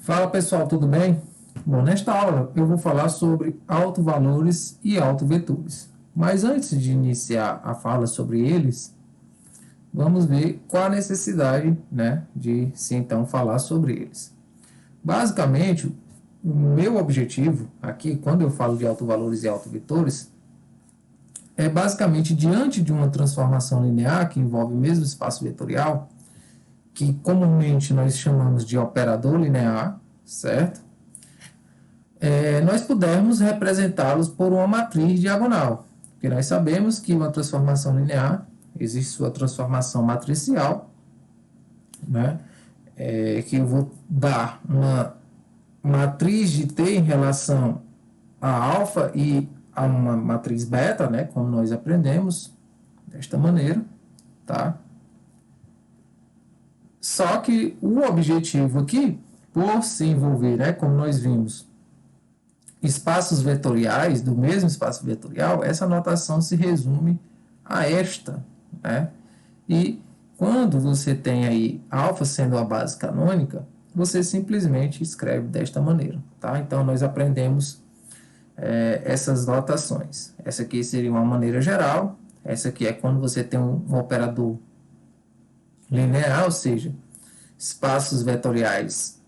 Fala pessoal, tudo bem? Bom, nesta aula eu vou falar sobre autovalores e autovetores. Mas antes de iniciar a fala sobre eles, vamos ver qual a necessidade, de se então falar sobre eles. Basicamente, o meu objetivo aqui, quando eu falo de autovalores e autovetores, é basicamente diante de uma transformação linear que envolve o mesmo espaço vetorial, que comumente nós chamamos de operador linear, certo? Nós pudermos representá-los por uma matriz diagonal, porque nós sabemos que uma transformação linear existe sua transformação matricial, que eu vou dar uma matriz de T em relação a alfa e a uma matriz beta, como nós aprendemos desta maneira, tá? Só que o objetivo aqui, por se envolver, como nós vimos, espaços vetoriais do mesmo espaço vetorial, essa notação se resume a esta, E quando você tem aí alfa sendo a base canônica, você simplesmente escreve desta maneira, tá? Então, nós aprendemos essas notações. Essa aqui seria uma maneira geral, essa aqui é quando você tem um operador linear, ou seja, espaços vetoriais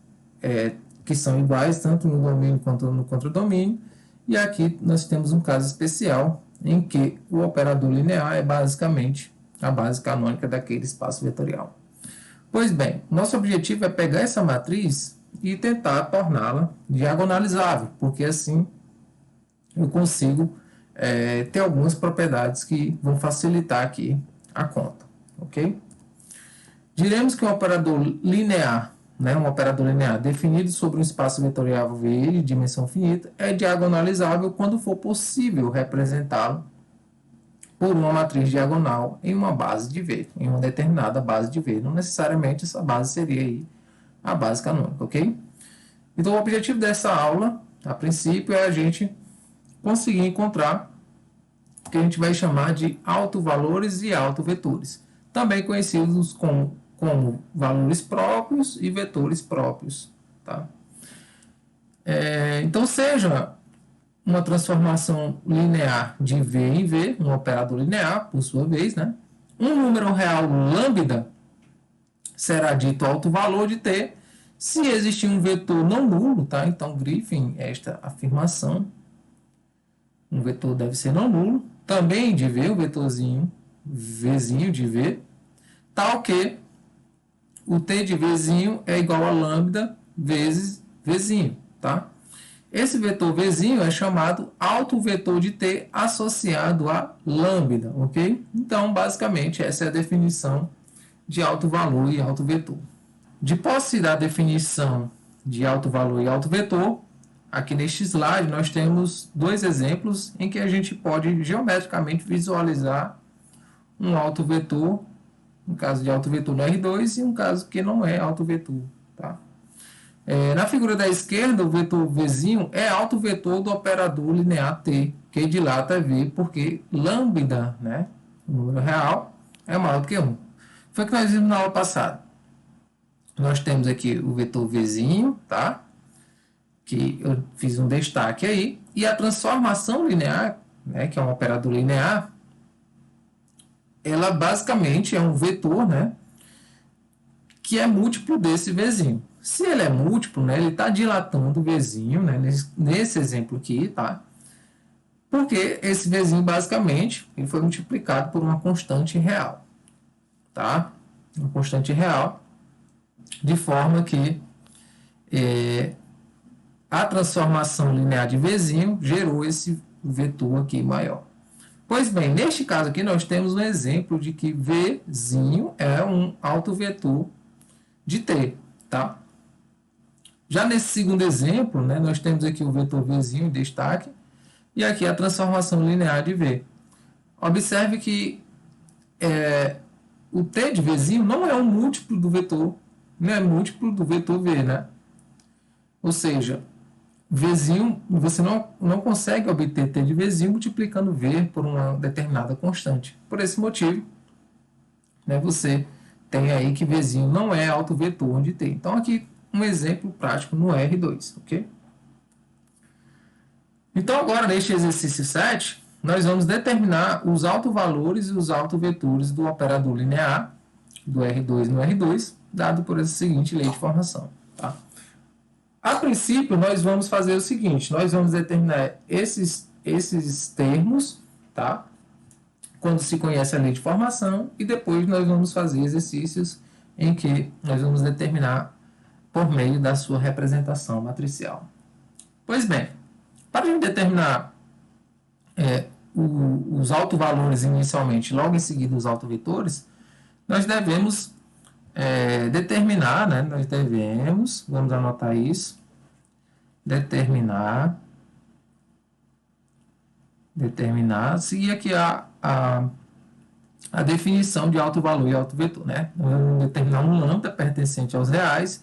que são iguais tanto no domínio quanto no contradomínio, e aqui nós temos um caso especial em que o operador linear é basicamente a base canônica daquele espaço vetorial. Pois bem, nosso objetivo é pegar essa matriz e tentar torná-la diagonalizável, porque assim eu consigo ter algumas propriedades que vão facilitar aqui a conta, ok? Diremos que um operador linear, um operador linear definido sobre um espaço vetorial V de dimensão finita é diagonalizável quando for possível representá-lo por uma matriz diagonal em uma base de V, em uma determinada base de V. Não necessariamente essa base seria aí a base canônica, ok? Então, o objetivo dessa aula, a princípio, é a gente conseguir encontrar o que a gente vai chamar de autovalores e autovetores, também conhecidos como valores próprios e vetores próprios, tá? Então, seja uma transformação linear de V em V, um operador linear, por sua vez, um número real lambda será dito autovalor de T se existir um vetor não nulo, tá? Então, grifem esta afirmação. Um vetor deve ser não nulo, também de V, o vetorzinho Vzinho de V, tal que o T de Vzinho é igual a lambda vezes Vzinho, tá? Esse vetor Vzinho é chamado autovetor de T associado a lambda, ok? Então, basicamente, essa é a definição de autovalor e autovetor. De posse da definição de autovalor e autovetor, aqui neste slide nós temos dois exemplos em que a gente pode geometricamente visualizar um autovetor, um caso de autovetor no R2 e um caso que não é autovetor, tá? Na figura da esquerda, o vetor Vzinho é autovetor do operador linear T, que dilata V, porque lambda, o número real, é maior do que 1. Foi o que nós vimos na aula passada. Nós temos aqui o vetor Vzinho, tá? Que eu fiz um destaque aí, e a transformação linear, que é um operador linear, ela basicamente é um vetor, que é múltiplo desse Vzinho. Se ele é múltiplo, ele está dilatando o Vzinho, nesse exemplo aqui, tá? Porque esse Vzinho, basicamente, ele foi multiplicado por uma constante real, tá? Uma constante real, de forma que a transformação linear de Vzinho gerou esse vetor aqui maior. Pois bem, neste caso aqui nós temos um exemplo de que Vzinho é um autovetor de T, tá? Já nesse segundo exemplo, nós temos aqui o vetor Vzinho em destaque e aqui a transformação linear de V. Observe que o T de Vzinho não é um múltiplo do vetor, não é múltiplo do vetor V, Ou seja, Vzinho, você não consegue obter T de Vzinho multiplicando V por uma determinada constante. Por esse motivo, você tem aí que Vzinho não é autovetor de T. Então, aqui um exemplo prático no R2, ok? Então, agora, neste exercício 7, nós vamos determinar os autovalores e os autovetores do operador linear, do R2 no R2, dado por essa seguinte lei de formação. Tá? A princípio, nós vamos fazer o seguinte, nós vamos determinar esses termos, tá? Quando se conhece a lei de formação, e depois nós vamos fazer exercícios em que nós vamos determinar por meio da sua representação matricial. Pois bem, para a gente determinar os autovalores inicialmente, logo em seguida os autovetores, nós devemos determinar, né? Nós devemos, vamos anotar isso, determinar, seguir aqui a definição de autovalor e autovetor, né? Vamos determinar um lambda pertencente aos reais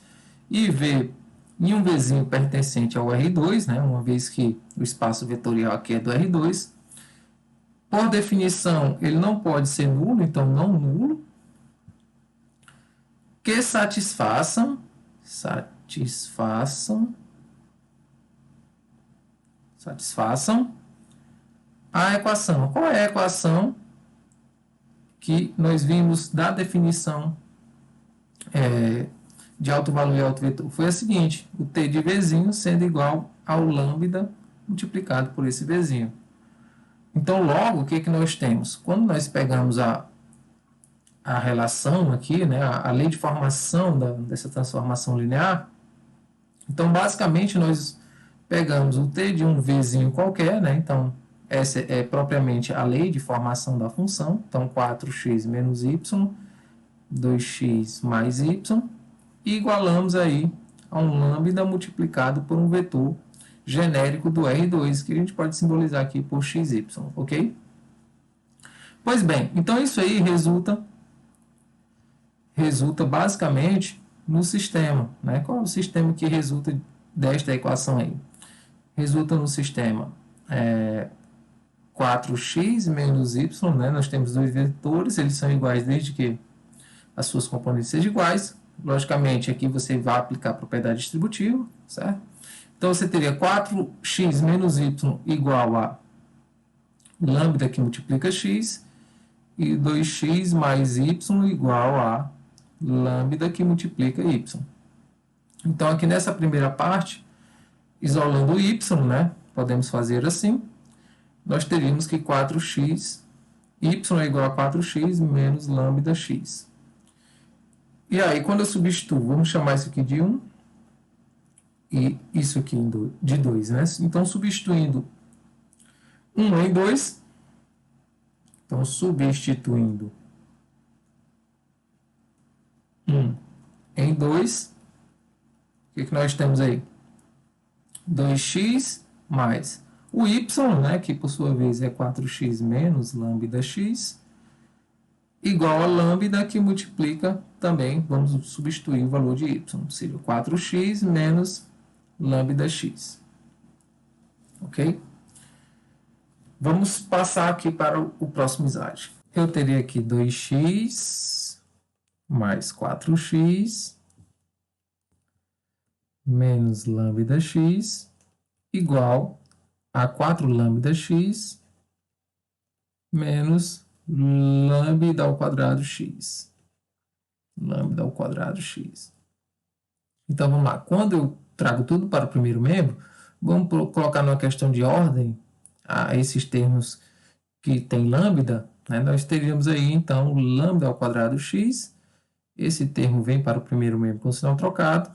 e V e um Vzinho pertencente ao R2, né? Uma vez que o espaço vetorial aqui é do R2. Por definição, ele não pode ser nulo, então não nulo. Que satisfaçam a equação. Qual é a equação que nós vimos da definição de autovalor e autovetor? Foi a seguinte, o T de Vzinho sendo igual ao lambda multiplicado por esse Vzinho. Então, logo, o que nós temos? Quando nós pegamos a relação aqui, né, a lei de formação dessa transformação linear, então, basicamente, nós pegamos o T de um Vzinho qualquer, né, então, essa é propriamente a lei de formação da função, então, 4x menos y, 2x mais y, e igualamos aí a um lambda multiplicado por um vetor genérico do R2, que a gente pode simbolizar aqui por xy, ok? Pois bem, então isso aí resulta basicamente no sistema, né? Qual é o sistema que resulta desta equação aí? Resulta no sistema 4x menos y, né? Nós temos dois vetores, eles são iguais desde que as suas componentes sejam iguais. Logicamente, aqui você vai aplicar a propriedade distributiva, certo? Então, você teria 4x menos y igual a lambda que multiplica x e 2x mais y igual a lambda que multiplica y. Então, aqui nessa primeira parte, isolando o y, né, podemos fazer assim, nós teríamos que 4x, y é igual a 4x menos lambda x. E aí, quando eu substituo, vamos chamar isso aqui de 1, e isso aqui de 2, né? Então, substituindo 1 em 2, então, substituindo 1 em 2, o que nós temos aí? 2x mais o y, né, que por sua vez é 4x menos lambda x, igual a lambda que multiplica também, vamos substituir o valor de y, ou seja, 4x menos lambda x. Ok? Vamos passar aqui para o próximo slide. Eu teria aqui 2x mais 4x menos lambda x igual a 4 lambda x menos lambda ao quadrado x. Lambda ao quadrado x. Então, vamos lá. Quando eu trago tudo para o primeiro membro, vamos colocar numa questão de ordem a esses termos que tem lambda, né? Nós teríamos aí, então, lambda ao quadrado x. Esse termo vem para o primeiro membro com sinal trocado.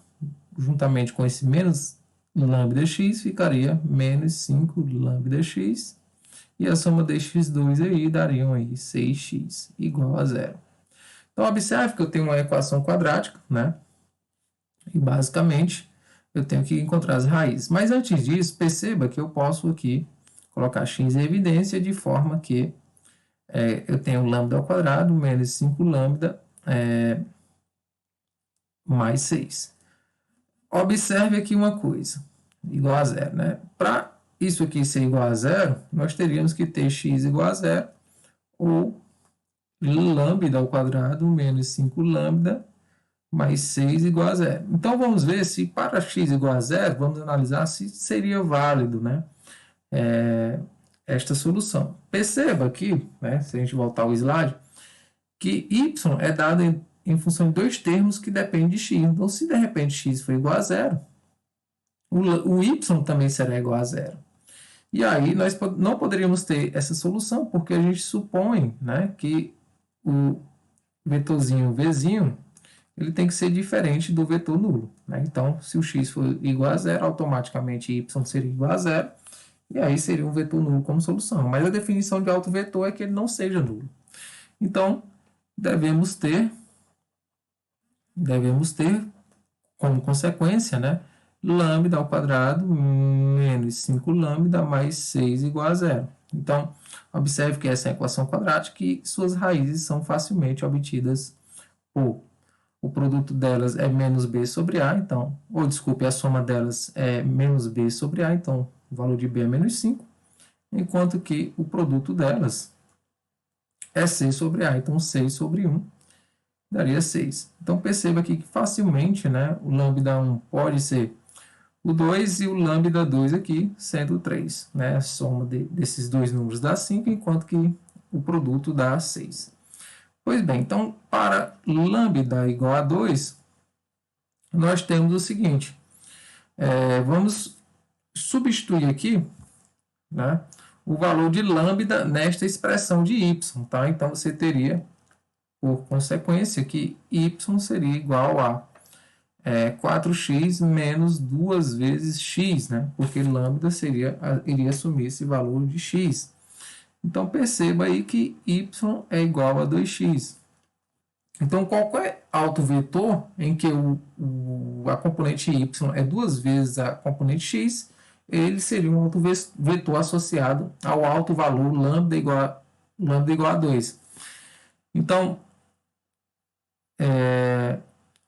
Juntamente com esse menos lambda x, ficaria menos 5 lambda x. E a soma destes dois aí dariam aí 6x igual a 0. Então, observe que eu tenho uma equação quadrática, né? E, basicamente, eu tenho que encontrar as raízes. Mas, antes disso, perceba que eu posso aqui colocar x em evidência de forma que eu tenho lambda ao quadrado menos 5 lambda mais 6. Observe aqui uma coisa, igual a 0, né? Para isso aqui ser igual a 0, nós teríamos que ter x igual a 0, ou lambda ao quadrado menos 5 lambda mais 6 igual a zero. Então, vamos ver se para x igual a zero, vamos analisar se seria válido, né, esta solução. Perceba aqui, né, se a gente voltar ao slide, que y é dado em função de dois termos que dependem de x. Então, se de repente x for igual a zero, o y também será igual a zero. E aí nós não poderíamos ter essa solução, porque a gente supõe, né, que o vetorzinho vzinho ele tem que ser diferente do vetor nulo, né? Então, se o x for igual a zero, automaticamente y seria igual a zero, e aí seria um vetor nulo como solução. Mas a definição de autovetor é que ele não seja nulo. Então, devemos ter como consequência, né, lambda ao quadrado menos 5 lambda mais 6 igual a zero. Então, observe que essa é a equação quadrática e suas raízes são facilmente obtidas por o produto delas é menos b sobre a, então, ou desculpe, a soma delas é menos b sobre a, então o valor de b é menos 5, enquanto que o produto delas é c sobre a, então 6 sobre 1 daria 6. Então perceba aqui que facilmente, né, o lambda 1 pode ser o 2 e o lambda 2 aqui sendo 3, né, a soma desses dois números dá 5, enquanto que o produto dá 6. Pois bem, então, para lambda igual a 2, nós temos o seguinte. Vamos substituir aqui, né, o valor de lambda nesta expressão de y. Tá? Então, você teria, por consequência, que y seria igual a 4x menos 2 vezes x, né? Porque lambda iria assumir esse valor de x. Então, perceba aí que y é igual a 2x. Então, qualquer autovetor em que a componente y é 2 vezes a componente x, ele seria um autovetor associado ao alto valor lambda igual a 2. Então,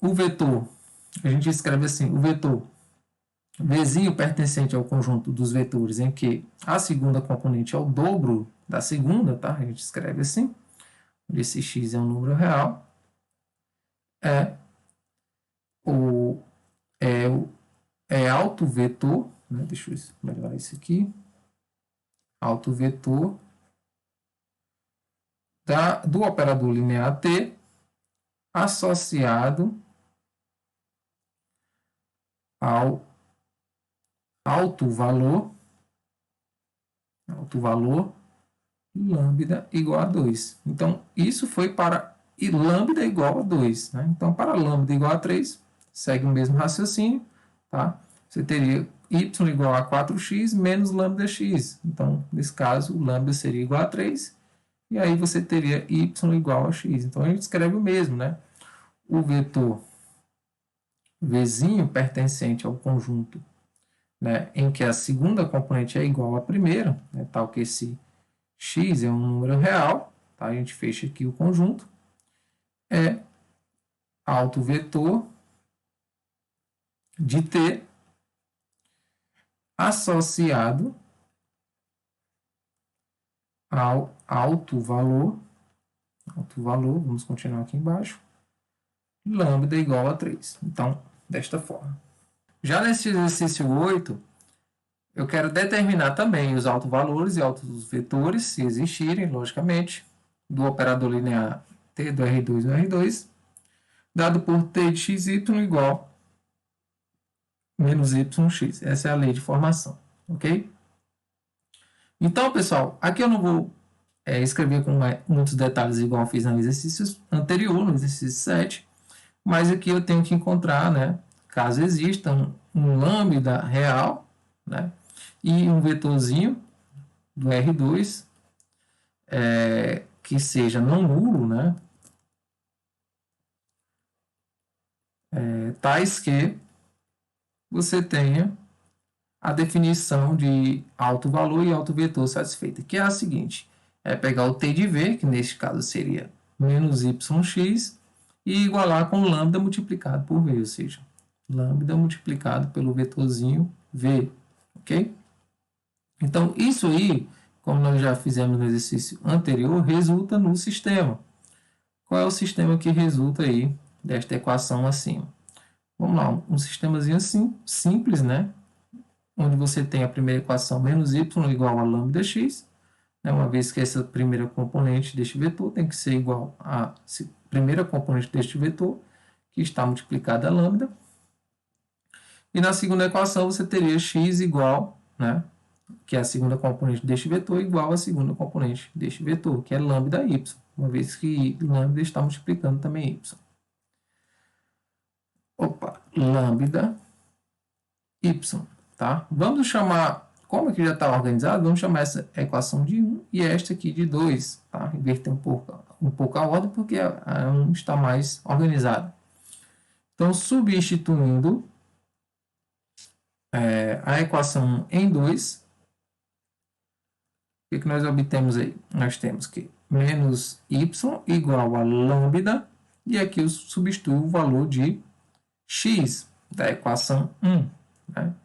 o vetor, a gente escreve assim, o vetor vzinho pertencente ao conjunto dos vetores em que a segunda componente é o dobro da segunda, tá? A gente escreve assim, esse x é um número real, autovetor, né? Deixa eu melhorar isso aqui, autovetor do operador linear T associado ao alto valor lambda igual a 2. Então, isso foi para lambda igual a 2. Né? Então, para lambda igual a 3, segue o mesmo raciocínio. Tá? Você teria y igual a 4x menos lambda x. Então, nesse caso, o lambda seria igual a 3. E aí você teria y igual a x. Então, a gente escreve o mesmo. Né? O vetor vzinho pertencente ao conjunto, né, em que a segunda componente é igual à primeira, né, tal que esse x é um número real, tá? A gente fecha aqui o conjunto, é autovetor de T associado ao alto valor, vamos continuar aqui embaixo, lambda igual a 3. Então, desta forma. Já nesse exercício 8, eu quero determinar também os autovalores e autovetores, se existirem, logicamente, do operador linear T do R2 no R2, dado por T de xy igual menos yx. Essa é a lei de formação, ok? Então, pessoal, aqui eu não vou escrever com muitos detalhes igual eu fiz no exercício anterior, no exercício 7, mas aqui eu tenho que encontrar, né, caso exista um lambda real, né, e um vetorzinho do R2 que seja não nulo, né, tais que você tenha a definição de alto valor e alto vetor satisfeita, que é a seguinte, é pegar o t de v, que neste caso seria menos yx, e igualar com lambda multiplicado por v, ou seja, lambda multiplicado pelo vetorzinho v, ok? Então, isso aí, como nós já fizemos no exercício anterior, resulta no sistema. Qual é o sistema que resulta aí desta equação acima. Vamos lá, um sistemazinho assim, simples, né? Onde você tem a primeira equação menos y igual a lambda x, né? Uma vez que essa primeira componente deste vetor tem que ser igual à primeira componente deste vetor, que está multiplicada a lambda. E na segunda equação você teria x igual, né? Que é a segunda componente deste vetor, igual à segunda componente deste vetor, que é lambda y, uma vez que lambda está multiplicando também y. Opa, lambda y, tá? Vamos chamar, como aqui já está organizado, vamos chamar essa equação de 1 e esta aqui de 2, tá? Inverter um pouco a ordem, porque a 1 está mais organizada. Então, substituindo a equação em 2, o que nós obtemos aí? Nós temos que menos y igual a lambda, e aqui eu substituo o valor de x da equação 1. Né?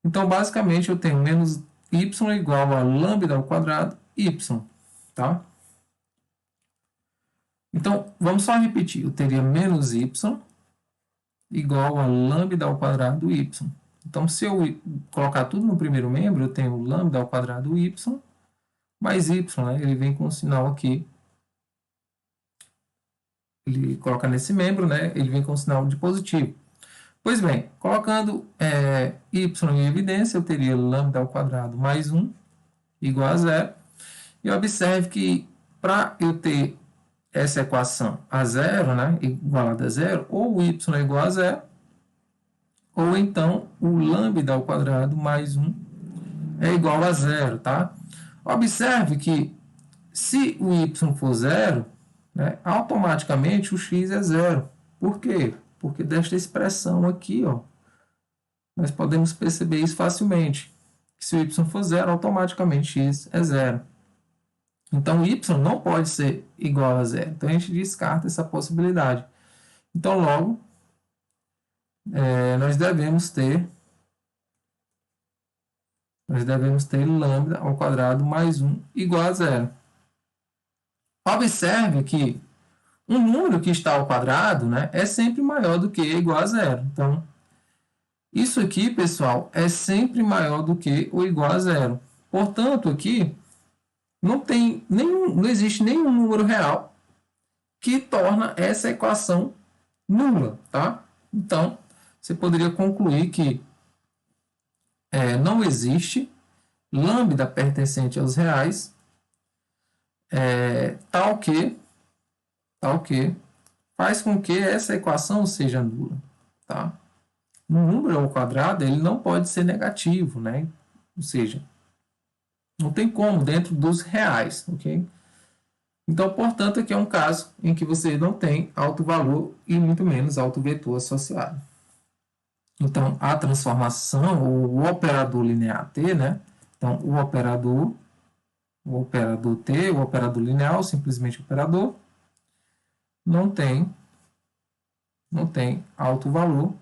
Então, basicamente, eu tenho menos y igual a lambda ao quadrado y. Tá? Então, vamos só repetir. Eu teria menos y igual a lambda ao quadrado y. Então, se eu colocar tudo no primeiro membro, eu tenho lambda ao quadrado y mais y, né? Ele vem com o sinal aqui. Ele coloca nesse membro, né? Ele vem com o sinal de positivo. Pois bem, colocando y em evidência, eu teria lambda ao quadrado mais 1 igual a 0. E observe que para eu ter essa equação a 0, né, igualada a 0, ou o y é igual a 0, ou então o lambda ao quadrado mais 1 é igual a 0, tá? Observe que se o y for 0, né, automaticamente o x é 0. Por quê? Porque desta expressão aqui, ó, nós podemos perceber isso facilmente. Se o y for 0, automaticamente x é 0. Então, y não pode ser igual a 0. Então, a gente descarta essa possibilidade. Então, logo, nós devemos ter lambda ao quadrado mais 1 igual a 0. Observe que um número que está ao quadrado, né, é sempre maior do que igual a 0. Então, isso aqui, pessoal, é sempre maior do que ou igual a 0. Portanto, aqui não existe nenhum número real que torna essa equação nula, tá? Então, você poderia concluir que não existe lambda pertencente aos reais, tal que faz com que essa equação seja nula, tá? Um número ao quadrado, ele não pode ser negativo, né? Ou seja, não tem como dentro dos reais, ok? Então, portanto, aqui é um caso em que você não tem alto valor e muito menos alto vetor associado. Então, a transformação, ou o operador linear T, né? Então, o operador T, o operador linear, simplesmente operador, não tem alto valor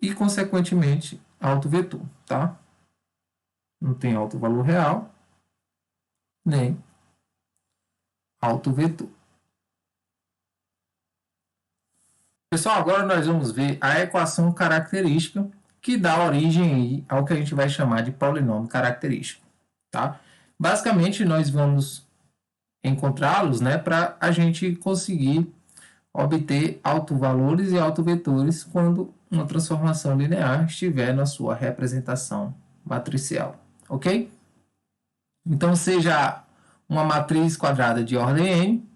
e, consequentemente, alto vetor, tá? Não tem alto valor real, nem alto vetor. Pessoal, agora nós vamos ver a equação característica que dá origem ao que a gente vai chamar de polinômio característico, tá? Basicamente, nós vamos encontrá-los, né, para a gente conseguir obter autovalores e autovetores quando uma transformação linear estiver na sua representação matricial, ok? Então, seja uma matriz quadrada de ordem n,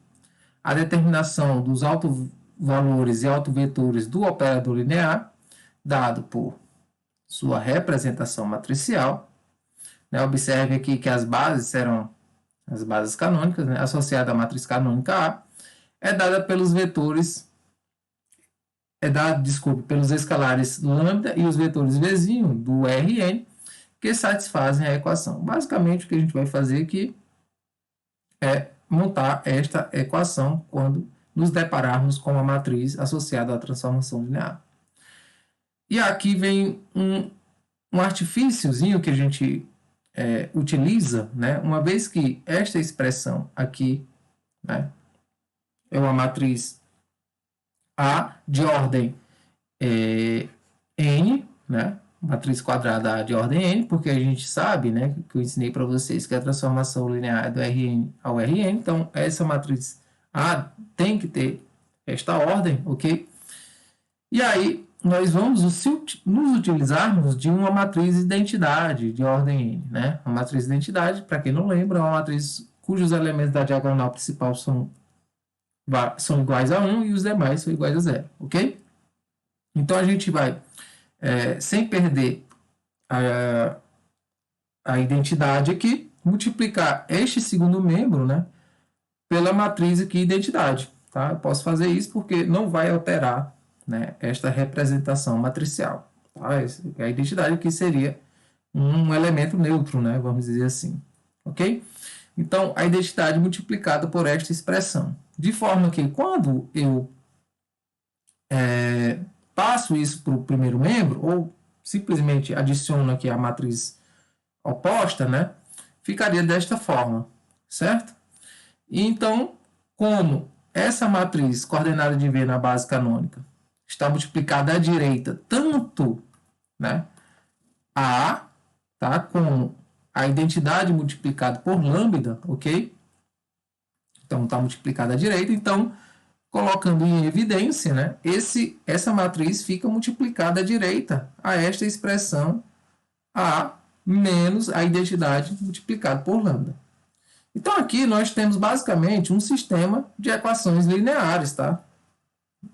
a determinação dos autovalores e autovetores do operador linear, dado por sua representação matricial, né? Observe aqui que as bases serão as bases canônicas, né, associada à matriz canônica A, é dada pelos vetores, pelos escalares lambda e os vetores vizinho do Rn, que satisfazem a equação. Basicamente, o que a gente vai fazer aqui é montar esta equação quando nos depararmos com a matriz associada à transformação linear. E aqui vem um artifíciozinho que a gente utiliza, né, uma vez que esta expressão aqui, né, é uma matriz A de ordem N, né? Matriz quadrada A de ordem N, porque a gente sabe, né, que eu ensinei para vocês que a transformação linear é do Rn ao Rn, então essa matriz A tem que ter esta ordem, ok? E aí, nós vamos nos utilizarmos de uma matriz identidade de ordem N, né? A matriz identidade, para quem não lembra, é uma matriz cujos elementos da diagonal principal são iguais a 1 e os demais são iguais a 0, ok? Então, a gente vai, sem perder a identidade aqui, multiplicar este segundo membro, né, pela matriz aqui identidade, tá? Eu posso fazer isso porque não vai alterar, né, esta representação matricial, tá? A identidade aqui seria um elemento neutro, né, vamos dizer assim, ok? Então, a identidade multiplicada por esta expressão, de forma que quando eu passo isso para o primeiro membro, ou simplesmente adiciono aqui a matriz oposta, né, ficaria desta forma, certo? E então, como essa matriz coordenada de V na base canônica está multiplicada à direita tanto, né, a, tá, como a identidade multiplicada por lambda, ok? Então, está multiplicada à direita, então, colocando em evidência, né, essa matriz fica multiplicada à direita a esta expressão A menos a identidade multiplicada por lambda. Então, aqui nós temos basicamente um sistema de equações lineares, tá?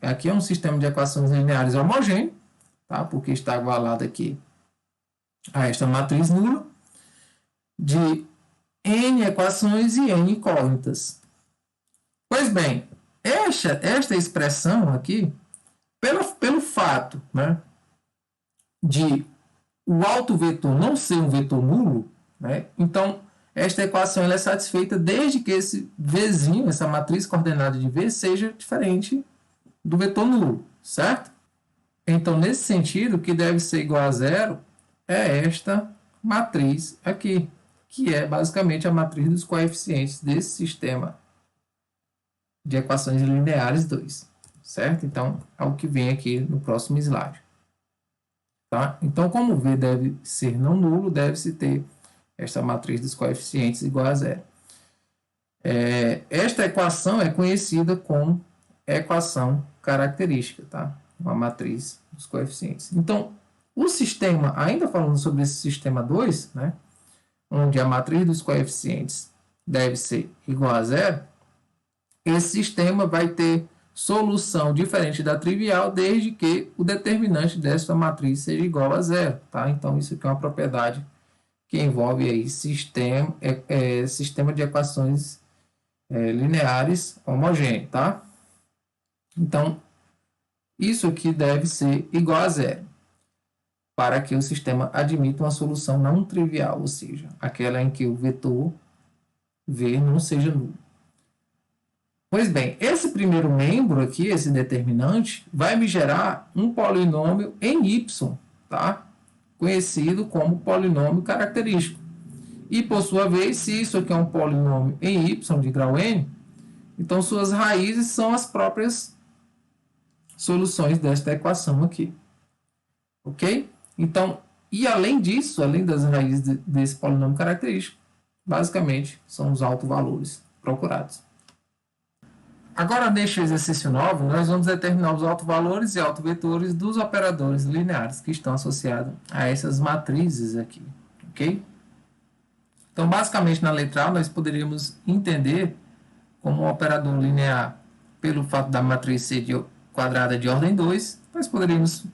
Aqui é um sistema de equações lineares homogêneo, tá? Porque está igualado aqui a esta matriz nula de n equações e n incógnitas. Pois bem, esta expressão aqui, pelo fato, né, de o autovetor não ser um vetor nulo, né, então esta equação ela é satisfeita desde que esse Vzinho, essa matriz coordenada de V, seja diferente do vetor nulo, certo? Então, nesse sentido, o que deve ser igual a zero é esta matriz aqui, que é basicamente a matriz dos coeficientes desse sistema de equações lineares 2, certo? Então, é o que vem aqui no próximo slide. Tá? Então, como V deve ser não nulo, deve-se ter esta matriz dos coeficientes igual a zero. Esta equação é conhecida como equação característica, tá? Uma matriz dos coeficientes. Então, o sistema, ainda falando sobre esse sistema 2, né, onde a matriz dos coeficientes deve ser igual a zero, esse sistema vai ter solução diferente da trivial desde que o determinante desta matriz seja igual a zero, tá? Então, isso aqui é uma propriedade que envolve aí sistema de equações lineares homogêneo, tá? Então, isso aqui deve ser igual a zero para que o sistema admita uma solução não trivial, ou seja, aquela em que o vetor V não seja nulo. Pois bem, esse primeiro membro aqui, esse determinante, vai me gerar um polinômio em y, tá? Conhecido como polinômio característico. E, por sua vez, se isso aqui é um polinômio em y de grau n, então suas raízes são as próprias soluções desta equação aqui. Ok? Então, e além disso, além das raízes desse polinômio característico, basicamente são os autovalores procurados. Agora, neste exercício 9, nós vamos determinar os autovalores e autovetores dos operadores lineares que estão associados a essas matrizes aqui, ok? Então, basicamente, na letra A, nós poderíamos entender como um operador linear, pelo fato da matriz ser quadrada de ordem 2, nós poderíamos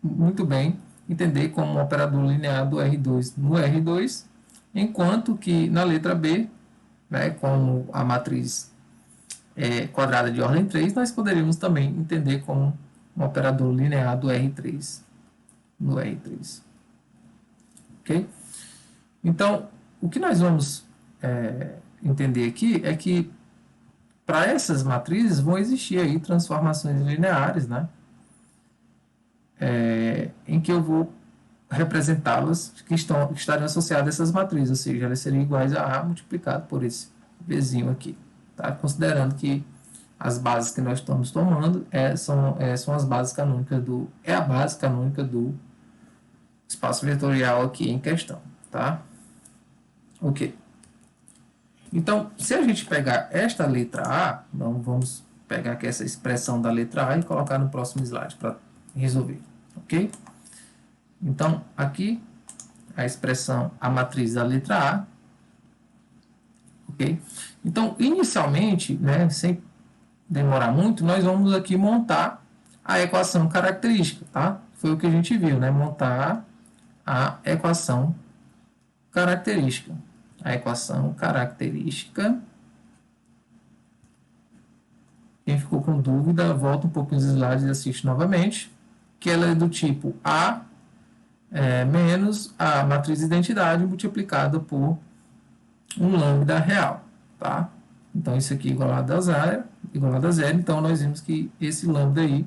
muito bem entender como um operador linear do R2 no R2, enquanto que na letra B, né, como a matriz quadrada de ordem 3, nós poderíamos também entender como um operador linear do R3 no R3. Ok? Então, o que nós vamos entender aqui é que para essas matrizes vão existir aí transformações lineares, né? Em que eu vou representá-las que estariam associadas a essas matrizes, ou seja, elas seriam iguais a A multiplicado por esse Vzinho aqui. Tá? Considerando que as bases que nós estamos tomando são as bases canônicas a base canônica do espaço vetorial aqui em questão, tá? Ok. Então, se a gente pegar esta letra A, então vamos pegar aqui essa expressão da letra A e colocar no próximo slide para resolver, ok? Então, aqui a expressão, a matriz da letra A, ok? Então, inicialmente, né, sem demorar muito, nós vamos aqui montar a equação característica, tá? Foi o que a gente viu, né? Montar a equação característica. A equação característica. Quem ficou com dúvida, volta um pouco os slides e assiste novamente. Que ela é do tipo A menos a matriz de identidade multiplicada por um lambda real, tá? Então, isso aqui igualado a zero, então nós vimos que esse lambda aí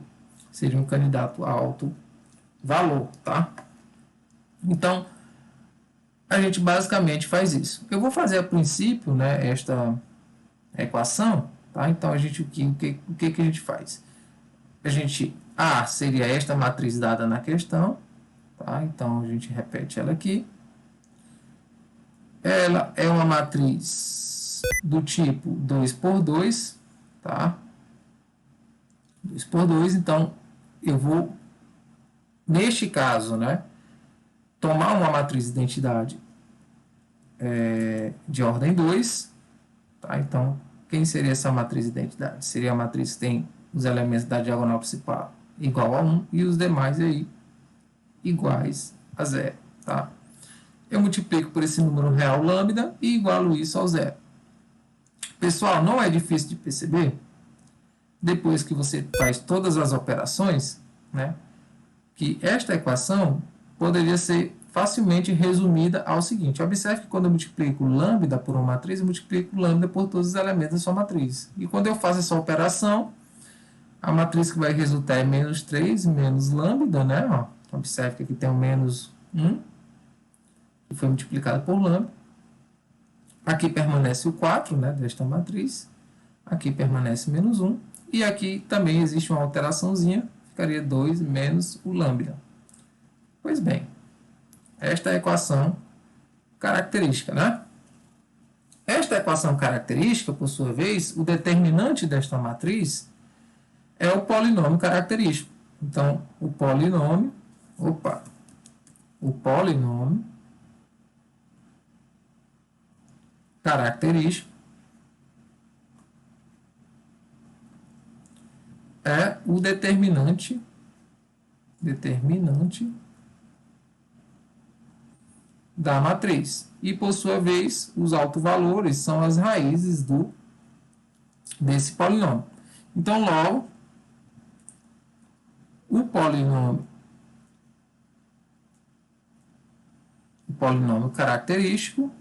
seria um candidato a alto valor, tá? Então, a gente basicamente faz isso. Eu vou fazer a princípio, né, esta equação, tá? Então, o que a gente faz? A seria esta matriz dada na questão, tá? Então, a gente repete ela aqui. Ela é uma matriz do tipo 2 por 2, tá? 2 por 2, então eu vou, neste caso, né, tomar uma matriz de identidade de ordem 2, tá? Então, quem seria essa matriz de identidade? Seria a matriz que tem os elementos da diagonal principal igual a 1 e os demais aí iguais a 0, tá? Eu multiplico por esse número real lambda e igualo isso ao zero. Pessoal, não é difícil de perceber, depois que você faz todas as operações, né, que esta equação poderia ser facilmente resumida ao seguinte. Observe que quando eu multiplico lambda por uma matriz, eu multiplico lambda por todos os elementos da sua matriz. E quando eu faço essa operação, a matriz que vai resultar é menos 3 menos lambda, né? Ó, observe que aqui tem um menos 1, que foi multiplicado por lambda. Aqui permanece o 4, né, desta matriz. Aqui permanece menos 1. E aqui também existe uma alteraçãozinha, ficaria 2 menos o lambda. Pois bem, esta é a equação característica, né? Esta equação característica, por sua vez, o determinante desta matriz é o polinômio característico. Então, o polinômio característico é o determinante da matriz. E, por sua vez, os autovalores são as raízes desse polinômio. Então, logo, o polinômio característico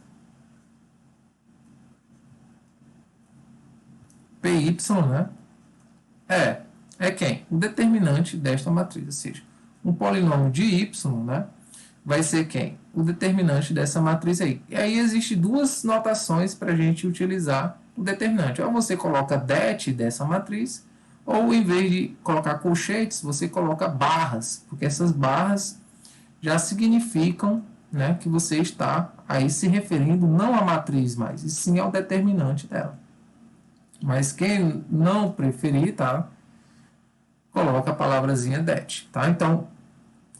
PY, né, é quem? O determinante desta matriz, ou seja, um polinômio de y, né, vai ser quem? O determinante dessa matriz aí. E aí existem duas notações para a gente utilizar o determinante. Ou você coloca det dessa matriz, ou em vez de colocar colchetes, você coloca barras, porque essas barras já significam, né, que você está aí se referindo não à matriz mais, e sim ao determinante dela. Mas quem não preferir, tá, coloca a palavrazinha det, tá? Então,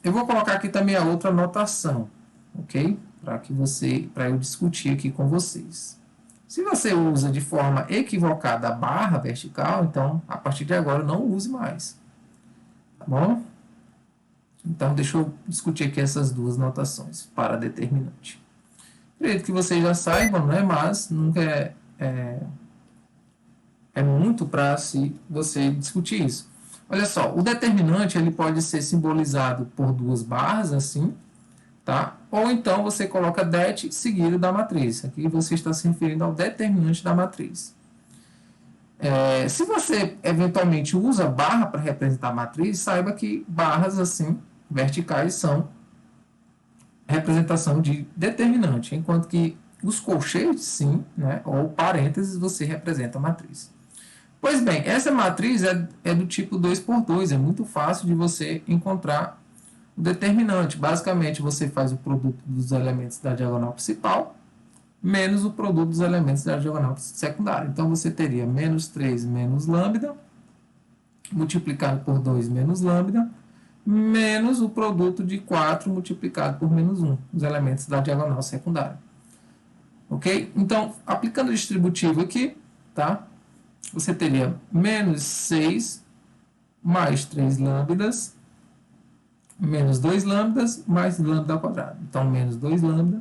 eu vou colocar aqui também a outra notação, ok? Para eu discutir aqui com vocês. Se você usa de forma equivocada a barra vertical, então, a partir de agora, não use mais. Tá bom? Então, deixa eu discutir aqui essas duas notações para determinante. Acredito que vocês já saibam, né? Mas nunca é muito para você discutir isso. Olha só, o determinante ele pode ser simbolizado por duas barras, assim, tá? Ou então você coloca det seguido da matriz. Aqui você está se referindo ao determinante da matriz. Se você eventualmente usa barra para representar a matriz, saiba que barras assim verticais são representação de determinante, enquanto que os colchetes, sim, né, ou parênteses, você representa a matriz. Pois bem, essa matriz é do tipo 2 por 2, é muito fácil de você encontrar o determinante. Basicamente, você faz o produto dos elementos da diagonal principal menos o produto dos elementos da diagonal secundária. Então, você teria menos 3 menos lambda, multiplicado por 2 menos lambda, menos o produto de 4 multiplicado por menos 1, os elementos da diagonal secundária. Ok? Então, aplicando o distributivo aqui, tá? Você teria menos 6 mais 3 lambdas, menos 2 lambdas, mais lambda ao quadrado. Então, menos 2 lambda,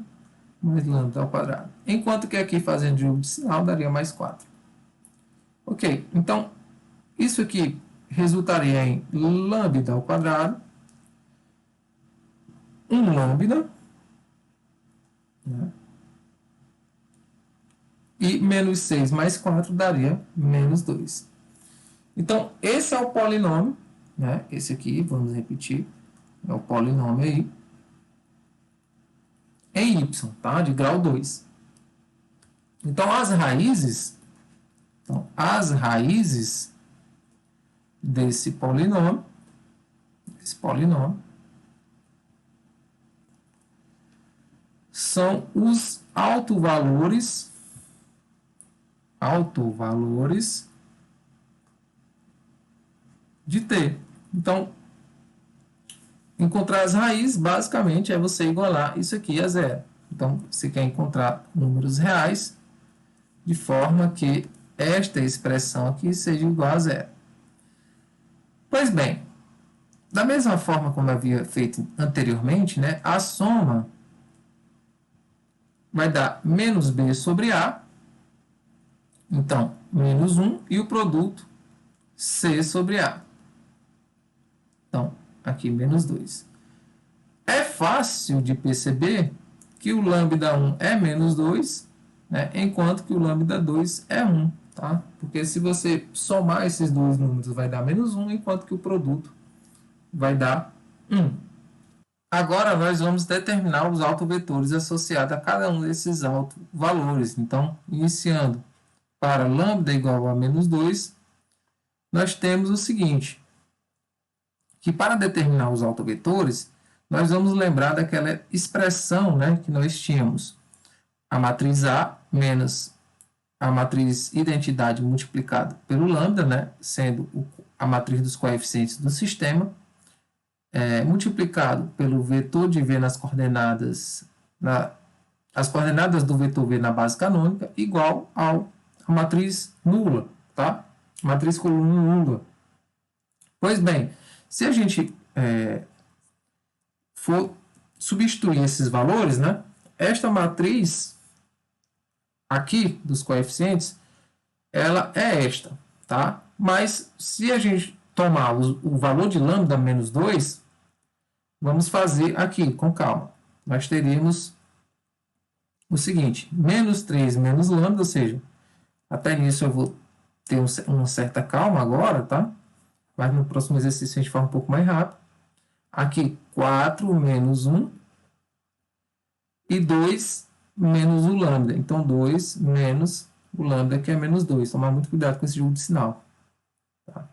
mais lambda ao quadrado. Enquanto que aqui, fazendo jogo de sinal, daria mais 4. Ok, então, isso aqui resultaria em lambda ao quadrado, 1 lambda, né? E menos 6 mais 4 daria menos 2. Então, esse é o polinômio, né? Esse aqui, vamos repetir, é o polinômio aí, em y, tá? De grau 2. Então, as raízes desse polinômio, são os autovalores de t. Então, encontrar as raízes, basicamente, é você igualar isso aqui a zero. Então, você quer encontrar números reais de forma que esta expressão aqui seja igual a zero. Pois bem, da mesma forma como eu havia feito anteriormente, né, a soma vai dar menos b sobre a, então, menos 1, e o produto c sobre a. Então, aqui menos 2. É fácil de perceber que o lambda 1 é menos 2, né, enquanto que o lambda 2 é 1. Tá? Porque se você somar esses dois números, vai dar menos 1, enquanto que o produto vai dar 1. Agora, nós vamos determinar os autovetores associados a cada um desses autovalores. Então, iniciando para lambda igual a menos 2, nós temos o seguinte, que para determinar os autovetores, nós vamos lembrar daquela expressão, né, que nós tínhamos. A matriz A menos a matriz identidade multiplicada pelo lambda, né, sendo a matriz dos coeficientes do sistema, multiplicado pelo vetor de V nas coordenadas, as coordenadas do vetor V na base canônica, igual à matriz nula, tá? Matriz coluna nula. Pois bem, se a gente for substituir esses valores, né, esta matriz aqui dos coeficientes, ela é esta, tá? Mas se a gente tomar o valor de lambda menos 2, vamos fazer aqui com calma. Nós teríamos o seguinte, menos 3 menos lambda, ou seja, até nisso eu vou ter uma certa calma agora, tá? Mas no próximo exercício a gente faz um pouco mais rápido. Aqui 4 menos 1 e 2 menos o lambda. Então 2 menos o lambda, que é menos 2. Tomar muito cuidado com esse jogo de sinal. Tá?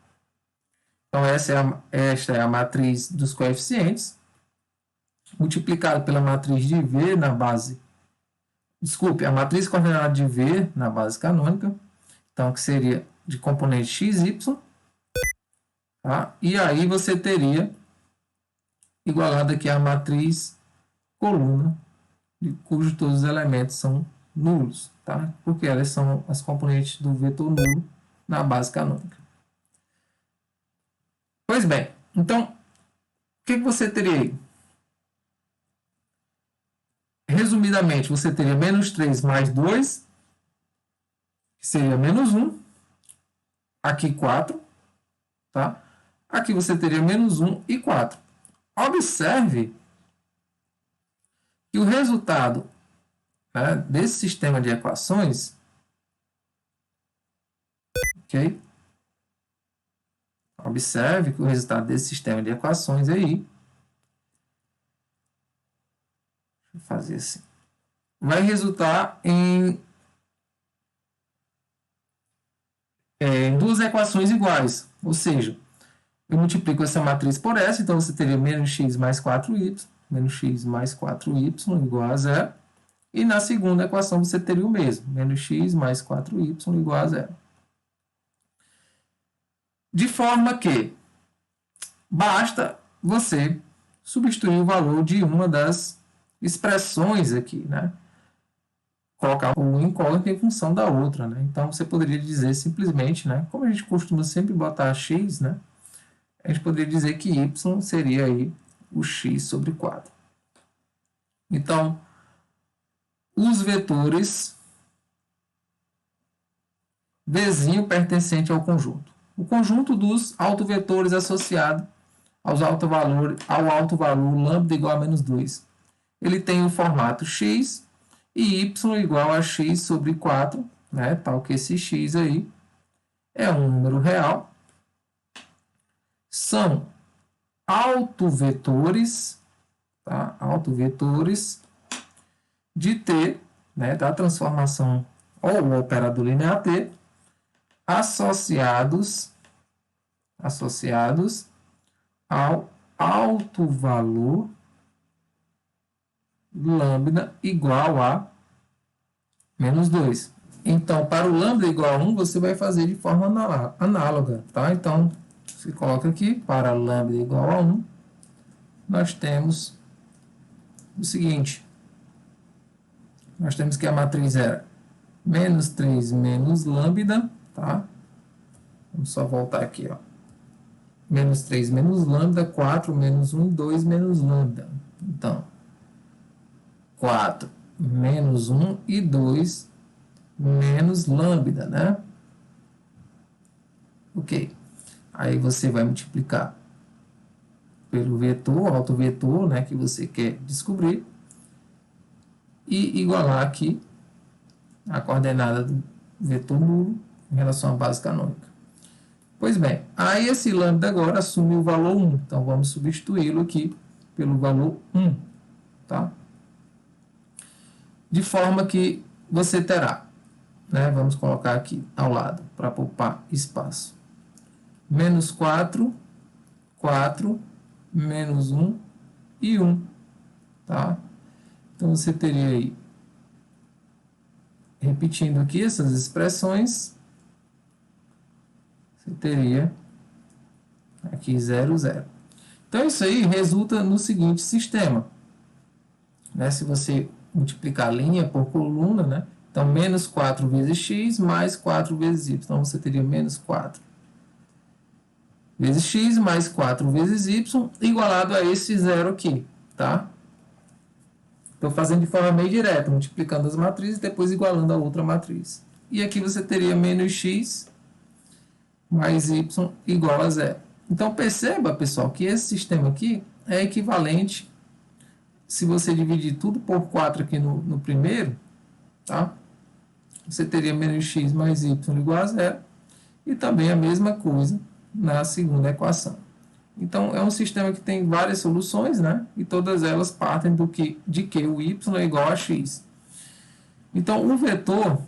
Então esta é a matriz dos coeficientes, multiplicado pela matriz de V na base. Desculpe, a matriz coordenada de V na base canônica. Então, que seria de componente x, y. Tá? E aí você teria igualado aqui a matriz coluna, cujos todos os elementos são nulos, tá? Porque elas são as componentes do vetor nulo na base canônica. Pois bem, então, o que você teria aí? Resumidamente, você teria menos 3 mais 2, que seria menos 1. Aqui 4, tá? Aqui você teria menos 1 e 4. Observe que o resultado, né, desse sistema de equações, ok? Observe que o resultado desse sistema de equações aí, deixa eu fazer assim, vai resultar em duas equações iguais, ou seja, eu multiplico essa matriz por essa, então você teria menos x mais 4y, menos x mais 4y igual a zero. E na segunda equação você teria o mesmo, menos x mais 4y igual a zero. De forma que basta você substituir o valor de uma das expressões aqui, né? Colocar o incógnito em função da outra, né? Então você poderia dizer simplesmente, né? Como a gente costuma sempre botar x, né? A gente poderia dizer que y seria aí o x sobre 4. Então, os vetores Vzinho pertencente ao conjunto. O conjunto dos autovetores associado ao alto valor lambda igual a menos 2. Ele tem o formato x e y igual a x sobre 4, né? Tal que esse x aí é um número real. São autovetores, tá? Autovetores de T, né? Da transformação ou o operador linear T, associados ao alto valor lambda igual a menos 2. Então, para o lambda igual a 1, você vai fazer de forma análoga, tá? Então, você coloca aqui, para lambda igual a 1, nós temos o seguinte. Nós temos que a matriz era menos 3 menos lambda, tá? Vamos só voltar aqui, ó. Menos 3 menos lambda, 4 menos 1, 2 menos lambda. Então, 4 menos 1 e 2 menos lambda, né? Ok. Aí você vai multiplicar pelo vetor, autovetor, né, que você quer descobrir, e igualar aqui a coordenada do vetor nulo em relação à base canônica. Pois bem, aí esse lambda agora assume o valor 1. Então, vamos substituí-lo aqui pelo valor 1. Tá? De forma que você terá, né? Vamos colocar aqui ao lado, para poupar espaço. Menos 4, 4, menos 1 e 1. Tá? Então, você teria aí, repetindo aqui essas expressões, você teria aqui 0, 0. Então, isso aí resulta no seguinte sistema. Né? Se você multiplicar linha por coluna, né? Então, menos 4 vezes x mais 4 vezes y. Então, você teria menos 4 vezes x mais 4 vezes y igualado a esse zero aqui, tá? Estou fazendo de forma meio direta, multiplicando as matrizes e depois igualando a outra matriz. E aqui você teria menos x mais y igual a zero. Então, perceba, pessoal, que esse sistema aqui é equivalente, se você dividir tudo por 4 aqui no primeiro, tá? Você teria menos x mais y igual a zero. E também a mesma coisa na segunda equação. Então, é um sistema que tem várias soluções, né? E todas elas partem de que o y é igual a x. Então, o vetor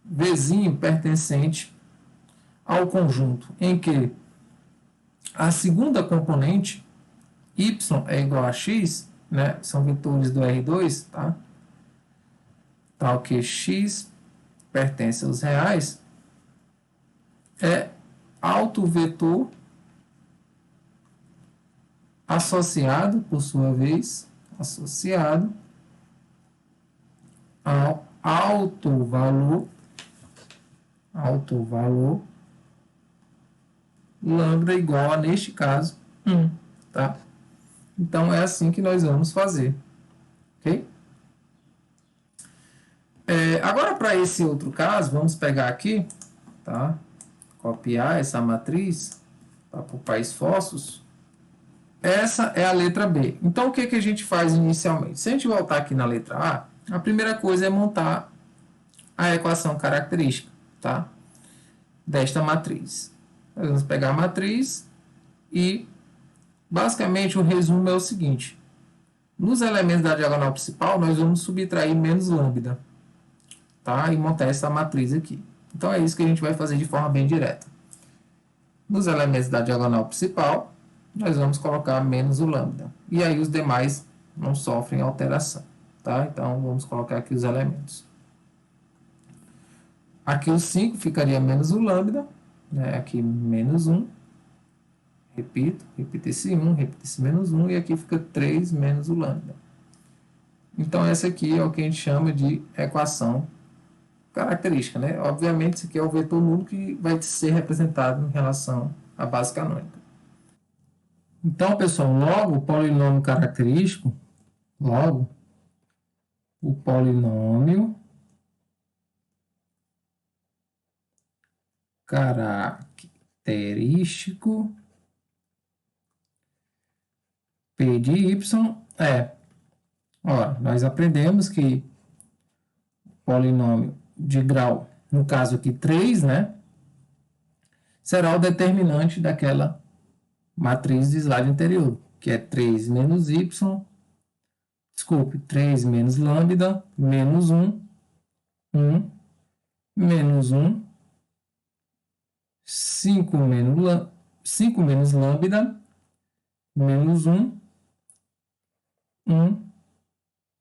Vzinho pertencente ao conjunto em que a segunda componente, y é igual a x, né? São vetores do R2, tá? Tal que x pertence aos reais, é autovetor associado, por sua vez, associado ao alto valor lambda igual a, neste caso, 1, tá? Então, é assim que nós vamos fazer, ok? Agora, para esse outro caso, vamos pegar aqui, tá? Copiar essa matriz para poupar esforços. Essa é a letra B. Então, o que a gente faz inicialmente? Se a gente voltar aqui na letra A, a primeira coisa é montar a equação característica, tá? Desta matriz. Nós vamos pegar a matriz e, basicamente, o resumo é o seguinte. Nos elementos da diagonal principal, nós vamos subtrair menos lambda, tá? E montar essa matriz aqui. Então é isso que a gente vai fazer de forma bem direta. Nos elementos da diagonal principal, nós vamos colocar menos o lambda. E aí os demais não sofrem alteração. Tá? Então vamos colocar aqui os elementos. Aqui o 5 ficaria menos o lambda, né? Aqui menos 1. Repito esse 1, repito esse menos 1, e aqui fica 3 menos o lambda. Então essa aqui é o que a gente chama de equação característica, né? Obviamente, isso aqui é o vetor nulo que vai ser representado em relação à base canônica. Então, pessoal, logo o polinômio característico, logo o polinômio característico P de y ora, nós aprendemos que o polinômio de grau, no caso aqui 3, né, será o determinante daquela matriz de slide anterior, que é 3 menos y, desculpe, 3 menos lambda, menos 1, 1, menos 1, 5 menos lambda, menos 1, 1,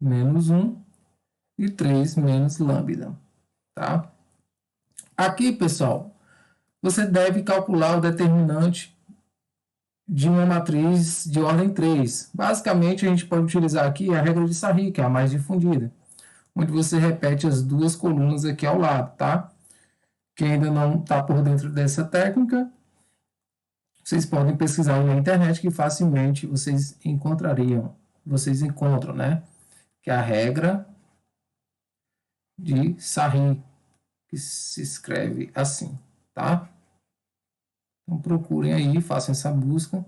menos 1 e 3 menos lambda, tá? Aqui, pessoal, você deve calcular o determinante de uma matriz de ordem 3. Basicamente, a gente pode utilizar aqui a regra de Sarri, que é a mais difundida, onde você repete as duas colunas aqui ao lado, tá? Quem ainda não está por dentro dessa técnica, vocês podem pesquisar aí na internet que facilmente vocês encontram, né? Que é a regra de Sarri, que se escreve assim, tá? Então procurem aí, façam essa busca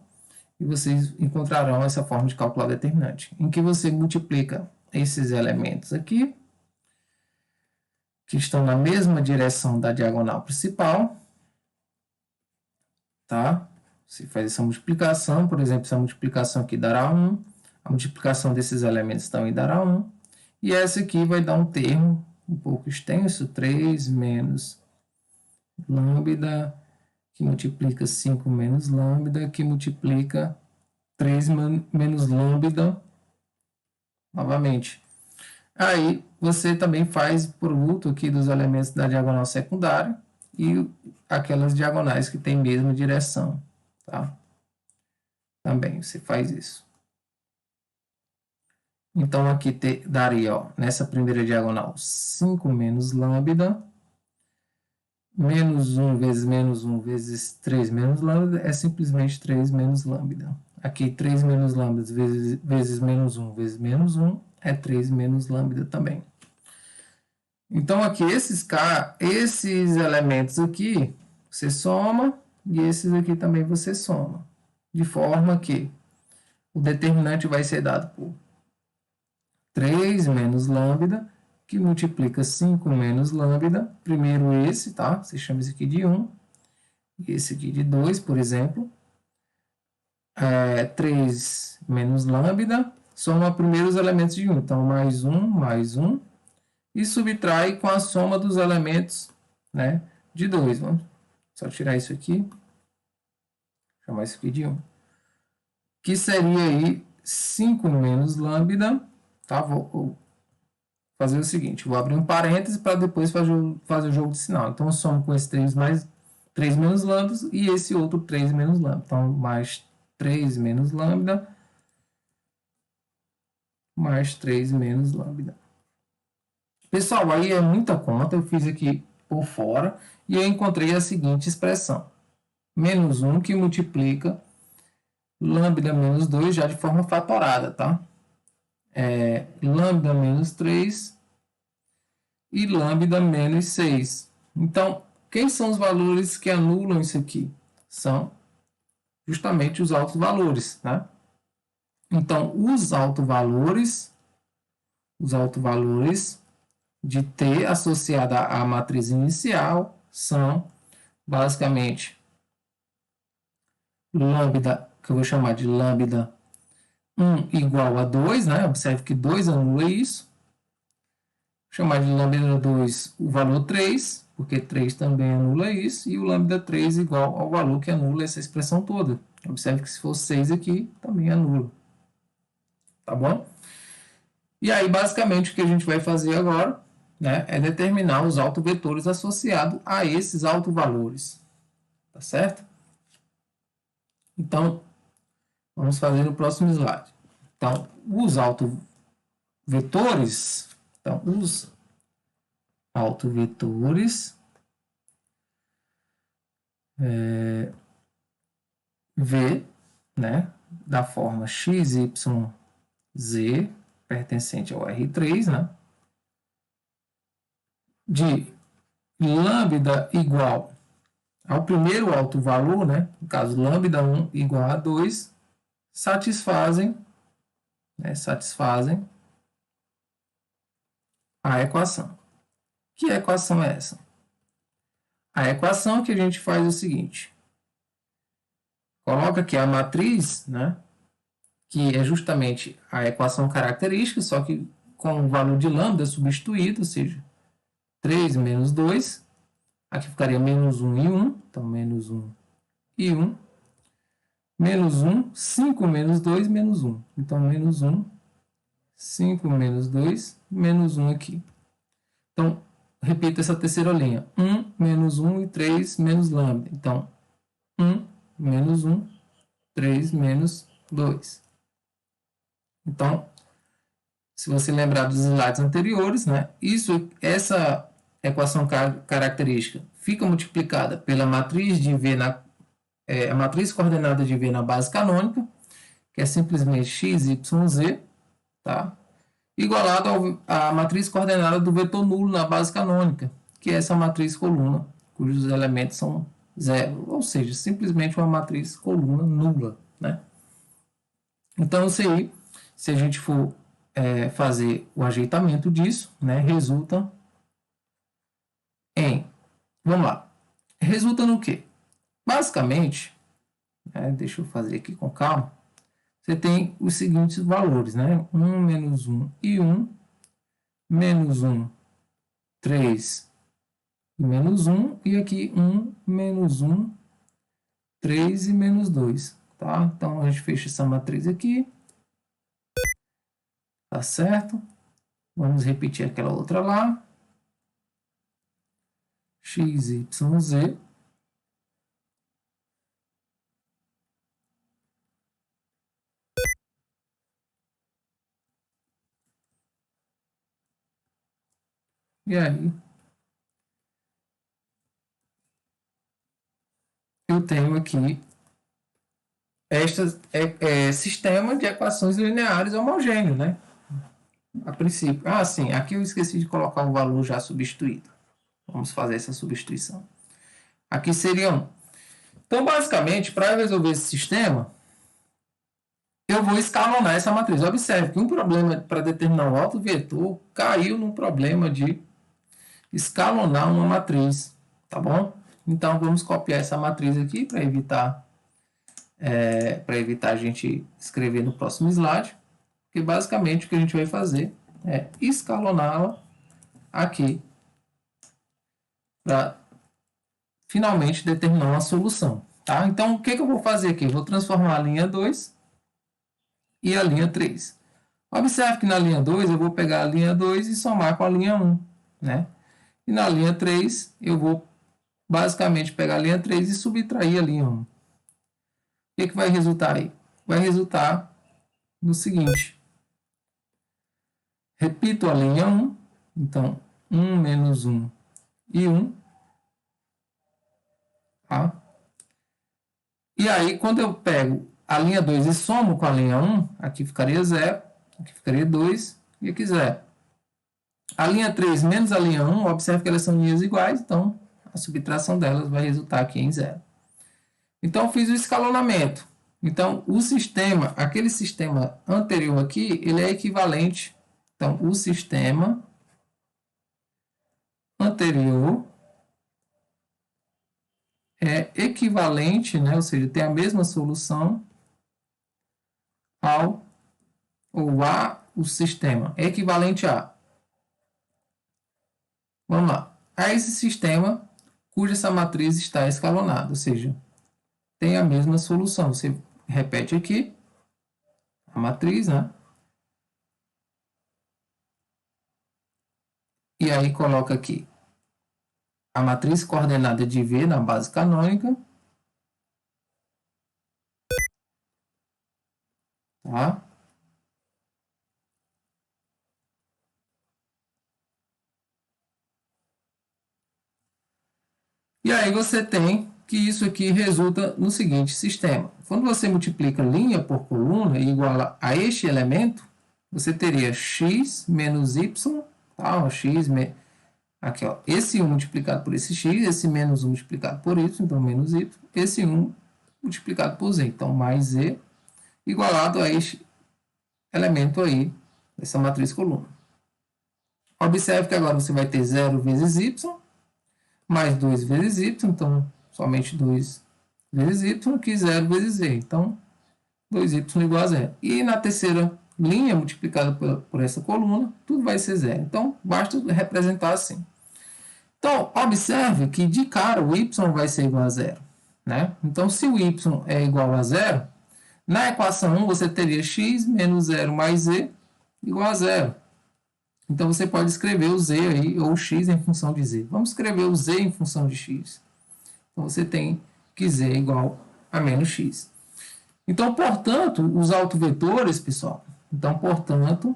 e vocês encontrarão essa forma de calcular o determinante, em que você multiplica esses elementos aqui, que estão na mesma direção da diagonal principal, tá? Você faz essa multiplicação, por exemplo, essa multiplicação aqui dará 1, a multiplicação desses elementos também dará 1, e essa aqui vai dar um termo um pouco extenso, 3 menos lambda, que multiplica 5 menos lambda, que multiplica 3 menos lambda, novamente. Aí você também faz produto aqui dos elementos da diagonal secundária e aquelas diagonais que têm mesma direção, tá? Também você faz isso. Então aqui daria, ó, nessa primeira diagonal, 5 menos lambda, menos 1 vezes 3 menos lambda é simplesmente 3 menos lambda. Aqui 3 menos lambda vezes menos 1 vezes menos 1 é 3 menos lambda também. Então aqui esses elementos aqui você soma e esses aqui também você soma. De forma que o determinante vai ser dado por 3 menos lambda, que multiplica 5 menos lambda. Primeiro esse, tá? Você chama esse aqui de 1. E esse aqui de 2, por exemplo. 3 menos lambda. Soma primeiro os elementos de 1. Então, mais 1. E subtrai com a soma dos elementos, né, de 2. Vamos só tirar isso aqui. Chamar isso aqui de 1. Que seria aí 5 menos lambda. Tá? Vou fazer o seguinte, vou abrir um parêntese para depois fazer o jogo de sinal. Então, eu somo com esse 3 menos lambda e esse outro 3 menos lambda. Então, mais 3 menos lambda, mais 3 menos lambda. Pessoal, aí é muita conta, eu fiz aqui por fora e eu encontrei a seguinte expressão. Menos 1 que multiplica lambda menos 2 já de forma fatorada, tá? Lambda menos 3 e lambda menos 6. Então, quem são os valores que anulam isso aqui? São justamente os altos valores, né? Então, os altos valores de T associada à matriz inicial são basicamente lambda, que eu vou chamar de lambda 1 igual a 2, né? Observe que 2 anula isso. chamar de lambda 2 o valor 3, porque 3 também anula isso, e o lambda 3 igual ao valor que anula essa expressão toda. Observe que se for 6 aqui, também anula. Tá bom? E aí, basicamente, o que a gente vai fazer agora, né, é determinar os autovetores associados a esses autovalores. Tá certo? Então, vamos fazer no próximo slide. Então, os autovetores, V, né, da forma x, y, z, pertencente ao R3, né, de lambda igual ao primeiro autovalor, né, no caso, lambda 1 igual a 2, satisfazem a equação. Que equação é essa? A equação que a gente faz é o seguinte. Coloca aqui a matriz, né, que é justamente a equação característica, só que com o valor de lambda substituído, ou seja, 3 menos 2. Aqui ficaria menos 1 e 1. Então, menos 1 e 1. Menos 1, 5 menos 2, menos 1. Então, menos 1, 5 menos 2, menos 1 aqui. Então, repito essa terceira linha. 1 menos 1 e 3 menos lambda. Então, 1 menos 1, 3 menos 2. Então, se você lembrar dos slides anteriores, né, essa equação característica fica multiplicada pela matriz de V a matriz coordenada de V na base canônica, que é simplesmente x, y, z, tá? Igualado à matriz coordenada do vetor nulo na base canônica, que é essa matriz coluna, cujos elementos são zero, ou seja, simplesmente uma matriz coluna nula, né? Então, isso aí, se a gente for fazer o ajeitamento disso, né, resulta em, vamos lá, resulta no quê? Basicamente, deixa eu fazer aqui com calma, você tem os seguintes valores, né? 1 menos 1 e 1, menos 1, 3 e menos 1, e aqui 1, menos 1, 3 e menos 2, tá? Então, a gente fecha essa matriz aqui, tá certo? Vamos repetir aquela outra lá, x, y, z. E aí, eu tenho aqui sistema de equações lineares homogêneo, né? A princípio. Ah, sim, aqui eu esqueci de colocar o valor já substituído. Vamos fazer essa substituição. Aqui seria 1. Então, basicamente, para resolver esse sistema, eu vou escalonar essa matriz. Observe que um problema para determinar o autovetor caiu num problema de escalonar uma matriz, tá bom? Então, vamos copiar essa matriz aqui para evitar a gente escrever no próximo slide, porque basicamente o que a gente vai fazer é escaloná-la aqui para finalmente determinar uma solução, tá? Então, o que eu vou fazer aqui? Eu vou transformar a linha 2 e a linha 3. Observe que na linha 2 eu vou pegar a linha 2 e somar com a linha 1, né? E na linha 3 eu vou basicamente pegar a linha 3 e subtrair a linha 1. O que vai resultar aí? Vai resultar no seguinte. Repito a linha 1. Então, 1 menos 1 e 1. Tá? E aí, quando eu pego a linha 2 e somo com a linha 1, aqui ficaria 0, aqui ficaria 2 e aqui 0. A linha 3 menos a linha 1, observe que elas são linhas iguais, então a subtração delas vai resultar aqui em 0. Então, fiz o escalonamento. Então, o sistema, aquele sistema anterior aqui, ele é equivalente. Então, o sistema anterior é equivalente, né? Ou seja, tem a mesma solução o sistema. É equivalente a Vamos lá. A esse sistema cuja essa matriz está escalonada, ou seja, tem a mesma solução. Você repete aqui a matriz, né? E aí coloca aqui a matriz coordenada de V na base canônica, tá? E aí você tem que isso aqui resulta no seguinte sistema. Quando você multiplica linha por coluna e iguala a este elemento, você teria x menos y, tá? O x, aqui, ó, esse 1 multiplicado por esse x, esse menos 1 multiplicado por y, então menos y, esse 1 multiplicado por z, então mais z, igualado a este elemento aí, dessa matriz coluna. Observe que agora você vai ter 0 vezes y, mais 2 vezes y, então somente 2 vezes y, que 0 vezes z. Então, 2y igual a 0. E na terceira linha, multiplicada por essa coluna, tudo vai ser 0. Então, basta representar assim. Então, observe que de cara o y vai ser igual a 0. Né? Então, se o y é igual a 0, na equação 1 você teria x menos 0 mais z igual a 0. Então, você pode escrever o z aí, ou x em função de z. Vamos escrever o z em função de x. Então, você tem que z é igual a menos x. Então, portanto, os autovetores, pessoal, então, portanto,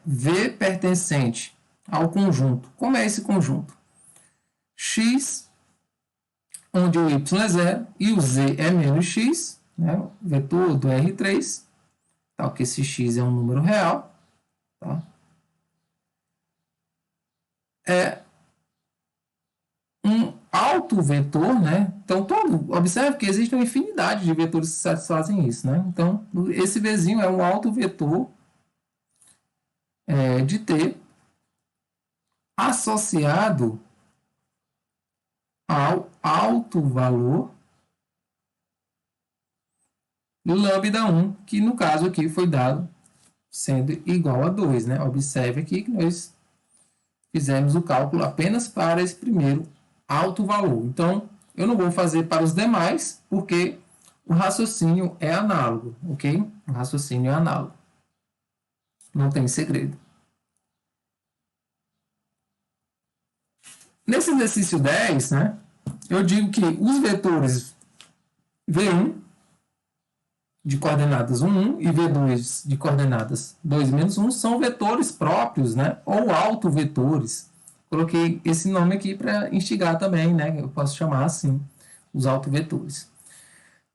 V pertencente ao conjunto. Como é esse conjunto? X, onde o y é 0 e o z é menos x, né? O vetor do R3, tá? Que esse x é um número real, tá? É um autovetor, né? Então, observe que existe uma infinidade de vetores que satisfazem isso, né? Então, esse Vzinho é um autovetor de T associado ao alto valor lambda 1, que no caso aqui foi dado sendo igual a 2, né? Observe aqui que nós fizemos o cálculo apenas para esse primeiro alto valor. Então, eu não vou fazer para os demais, porque o raciocínio é análogo, ok? O raciocínio é análogo. Não tem segredo. Nesse exercício 10, né, eu digo que os vetores V1 de coordenadas 1, 1 e V2 de coordenadas 2, menos 1 são vetores próprios, né, ou autovetores. Coloquei esse nome aqui para instigar também, né, eu posso chamar assim, os autovetores.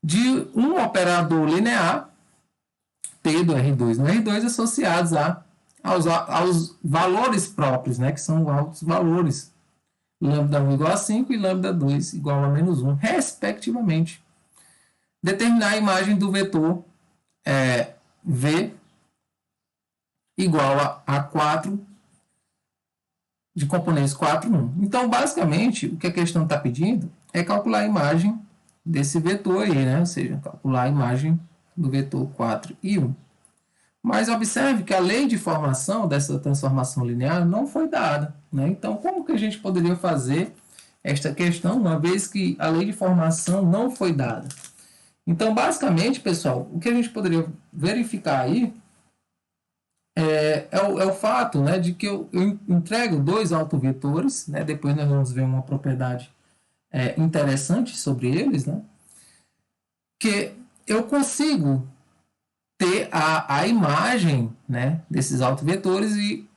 De um operador linear, P do R2 no R2, associados aos valores próprios, né, que são altos valores. Lambda 1 igual a 5 e lambda 2 igual a menos 1, respectivamente. Determinar a imagem do vetor V igual a 4 de componentes 4, 1. Então, basicamente, o que a questão está pedindo é calcular a imagem desse vetor aí, né? Ou seja, calcular a imagem do vetor 4 e 1. Mas observe que a lei de formação dessa transformação linear não foi dada, né? Então, como que a gente poderia fazer esta questão, uma vez que a lei de formação não foi dada? Então, basicamente, pessoal, o que a gente poderia verificar aí é o fato, né, de que eu entrego dois autovetores, né? Depois nós vamos ver uma propriedade interessante sobre eles, né? Que eu consigo ter a imagem, né, desses autovetores e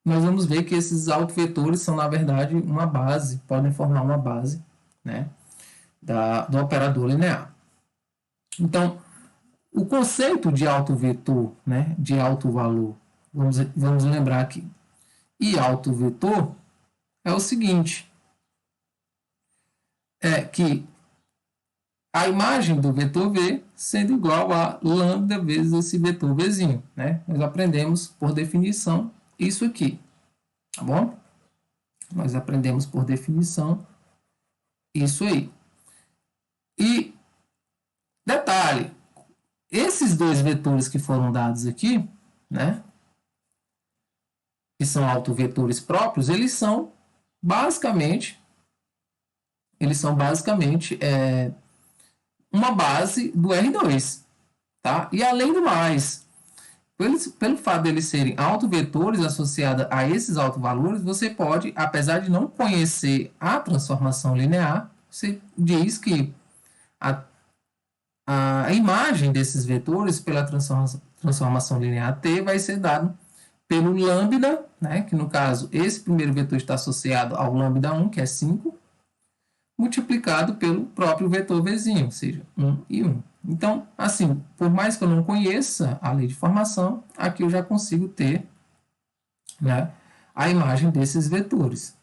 nós vamos ver que esses autovetores são, na verdade, uma base, podem formar uma base, né, do operador linear. Então, o conceito de autovetor, né, de alto valor, vamos lembrar aqui, e autovetor é o seguinte, é que a imagem do vetor V sendo igual a lambda vezes esse vetor Vzinho, né? Nós aprendemos por definição isso aqui, tá bom? Nós aprendemos por definição isso aí. E, detalhe, esses dois vetores que foram dados aqui, né? que são autovetores próprios, eles são basicamente uma base do R2, tá? E além do mais, pelo fato de eles serem autovetores associados a esses autovalores, você pode, apesar de não conhecer a transformação linear, você diz que a, a imagem desses vetores pela transformação linear T vai ser dada pelo lambda, né, que no caso esse primeiro vetor está associado ao lambda 1, que é 5, multiplicado pelo próprio vetor vizinho, ou seja, 1 e 1. Então, assim, por mais que eu não conheça a lei de formação, aqui eu já consigo ter, né, a imagem desses vetores.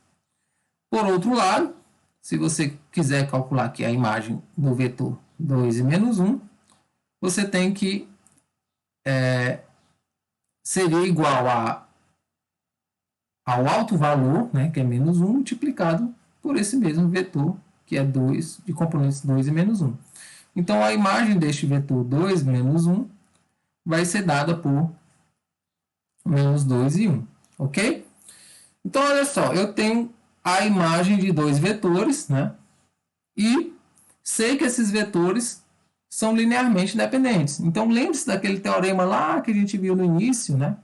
Por outro lado, se você quiser calcular aqui a imagem do vetor 2 e menos 1, você tem que seria igual ao alto valor, né, que é menos 1, multiplicado por esse mesmo vetor, que é 2, de componentes 2 e menos 1. Então, a imagem deste vetor 2 menos 1 vai ser dada por menos 2 e 1, ok? Então, olha só, eu tenho a imagem de dois vetores, né? E sei que esses vetores são linearmente dependentes. Então, lembre-se daquele teorema lá que a gente viu no início, né?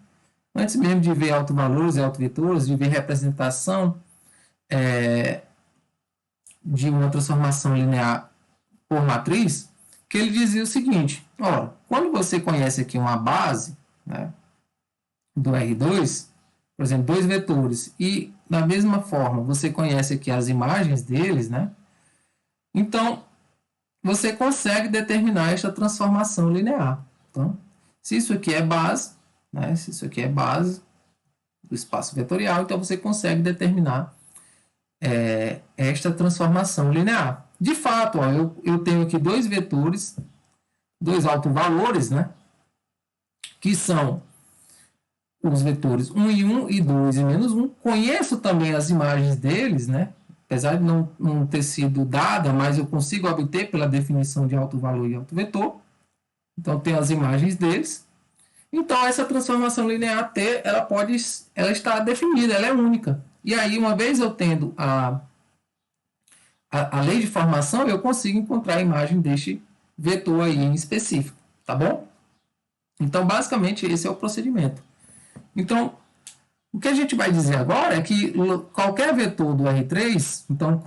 Antes mesmo de ver autovalores e autovetores, de ver representação de uma transformação linear por matriz, que ele dizia o seguinte: ora, quando você conhece aqui uma base, né, do R2, por exemplo, dois vetores, e da mesma forma você conhece aqui as imagens deles, né, então você consegue determinar esta transformação linear. Então, se isso aqui é base, né, se isso aqui é base do espaço vetorial, então você consegue determinar esta transformação linear. De fato, ó, eu tenho aqui dois vetores, dois autovalores, né, que são os vetores 1 e 1 e 2 e menos 1. Conheço também as imagens deles, né, apesar de não ter sido dada, mas eu consigo obter pela definição de autovalor e autovetor. Então, tenho as imagens deles. Então, essa transformação linear T, ela está definida, ela é única. E aí, uma vez eu tendo a lei de formação, eu consigo encontrar a imagem deste vetor aí em específico, tá bom? Então, basicamente, esse é o procedimento. Então, o que a gente vai dizer agora é que qualquer vetor do R3, então,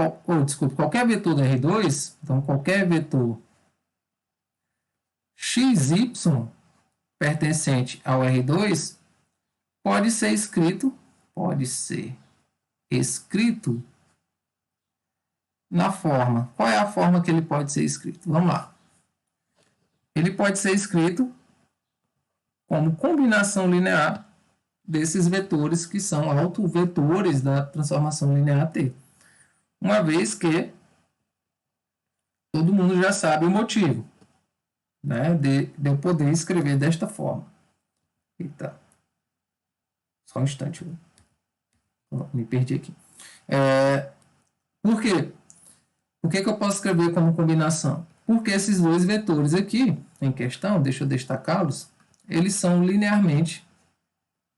qualquer vetor do R2, então, qualquer vetor xy pertencente ao R2 pode ser escrito na forma. Qual é a forma que ele pode ser escrito? Vamos lá. Ele pode ser escrito como combinação linear desses vetores que são autovetores da transformação linear T. Uma vez que todo mundo já sabe o motivo, né, de eu poder escrever desta forma. Eita. Só um instante. Me perdi aqui. Por quê? Por que eu posso escrever como combinação? Porque esses dois vetores aqui, em questão, deixa eu destacá-los, eles são linearmente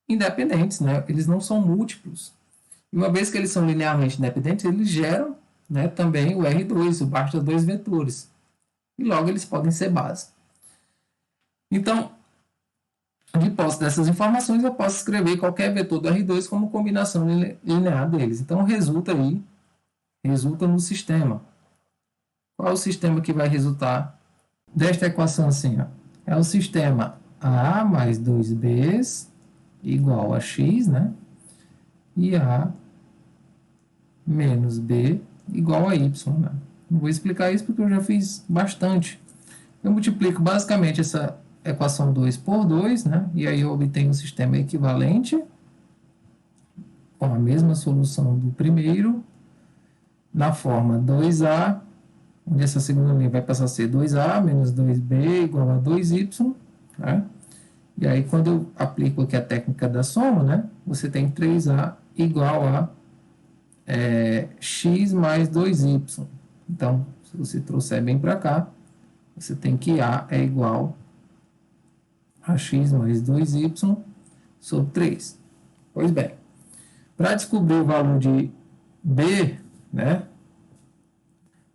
independentes, né? Eles não são múltiplos. E uma vez que eles são linearmente independentes, eles geram, né, também o R2, o basta dois vetores. E logo eles podem ser base. Então, de posse dessas informações, eu posso escrever qualquer vetor do R2 como combinação linear deles. Então, resulta no sistema. Qual é o sistema que vai resultar desta equação assim? Ó? É o sistema A mais 2B igual a X, né? E A menos B igual a Y. Né? Não vou explicar isso porque eu já fiz bastante. Eu multiplico basicamente essa equação 2 por 2, né? E aí eu obtenho um sistema equivalente com a mesma solução do primeiro, na forma 2A, onde essa segunda linha vai passar a ser 2A menos 2B igual a 2Y, né? E aí, quando eu aplico aqui a técnica da soma, né? Você tem 3A igual a x mais 2y. Então, se você trouxer bem para cá, você tem que A é igual a x mais 2y sobre 3. Pois bem, para descobrir o valor de B, né,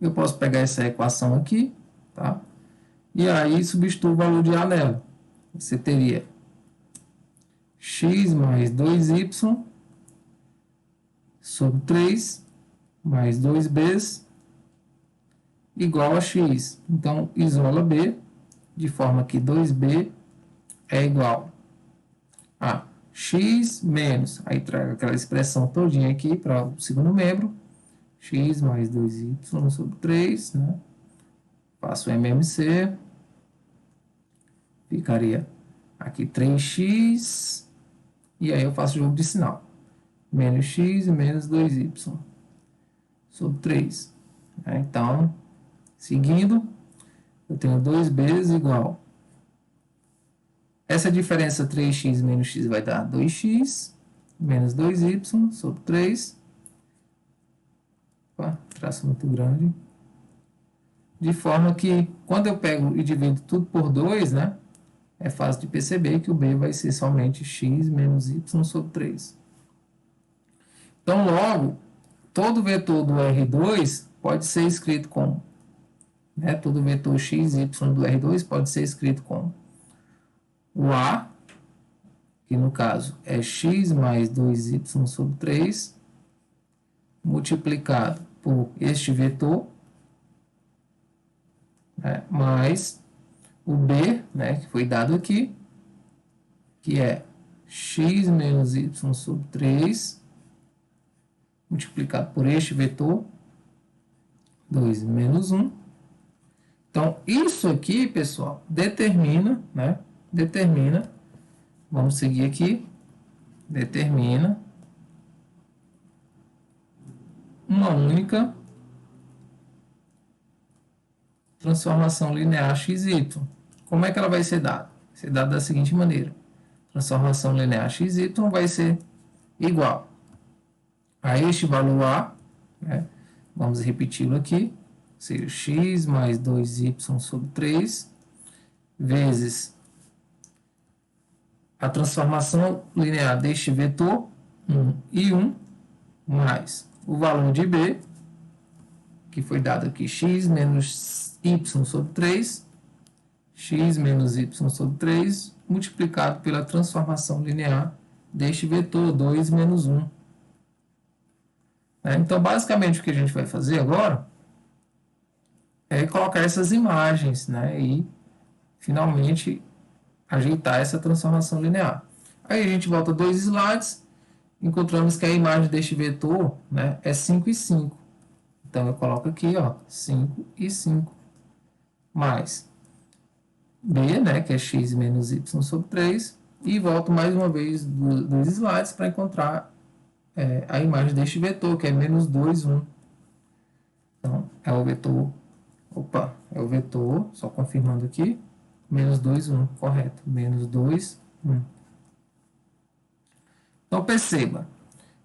eu posso pegar essa equação aqui, tá? E aí substituo o valor de A nela. Você teria x mais 2y sobre 3 mais 2b igual a x. Então, isola B, de forma que 2b é igual a x menos, aí trago aquela expressão todinha aqui para o segundo membro, x mais 2y sobre 3, né? Faço MMC, ficaria aqui 3x, e aí eu faço jogo de sinal. Menos x menos 2y sobre 3. Né? Então, seguindo, eu tenho 2b igual. Essa diferença 3x menos x vai dar 2x menos 2y sobre 3. Opa, traço muito grande. De forma que, quando eu pego e divido tudo por 2, né, é fácil de perceber que o b vai ser somente x menos y sobre 3. Então, logo, todo vetor do R2 pode ser escrito como, né, todo vetor x, y do R2 pode ser escrito como o A, que no caso é x mais 2y sobre 3, multiplicado por este vetor, né, mais o B, né, que foi dado aqui, que é x menos y sobre 3, multiplicado por este vetor, 2 menos 1. Então, isso aqui, pessoal, determina, né, vamos seguir aqui, determina uma única transformação linear xy. Como é que ela vai ser dada? Vai ser dada da seguinte maneira. Transformação linear xy vai ser igual a este valor A, né? Vamos repeti-lo aqui, ou seja, x mais 2y sobre 3, vezes a transformação linear deste vetor, 1 e 1, mais o valor de B, que foi dado aqui, x menos y sobre 3, x menos y sobre 3, multiplicado pela transformação linear deste vetor, 2 menos 1. Então, basicamente, o que a gente vai fazer agora é colocar essas imagens, né, e, finalmente, ajeitar essa transformação linear. Aí a gente volta 2 slides, encontramos que a imagem deste vetor, né, é 5 e 5. Então, eu coloco aqui, ó, 5 e 5, mais B, né, que é x menos y sobre 3, e volto mais uma vez 2 slides para encontrar a imagem deste vetor, que é menos 2, 1. Então, é o vetor, é o vetor, só confirmando aqui, menos 2, 1, correto, menos 2, 1. Então, perceba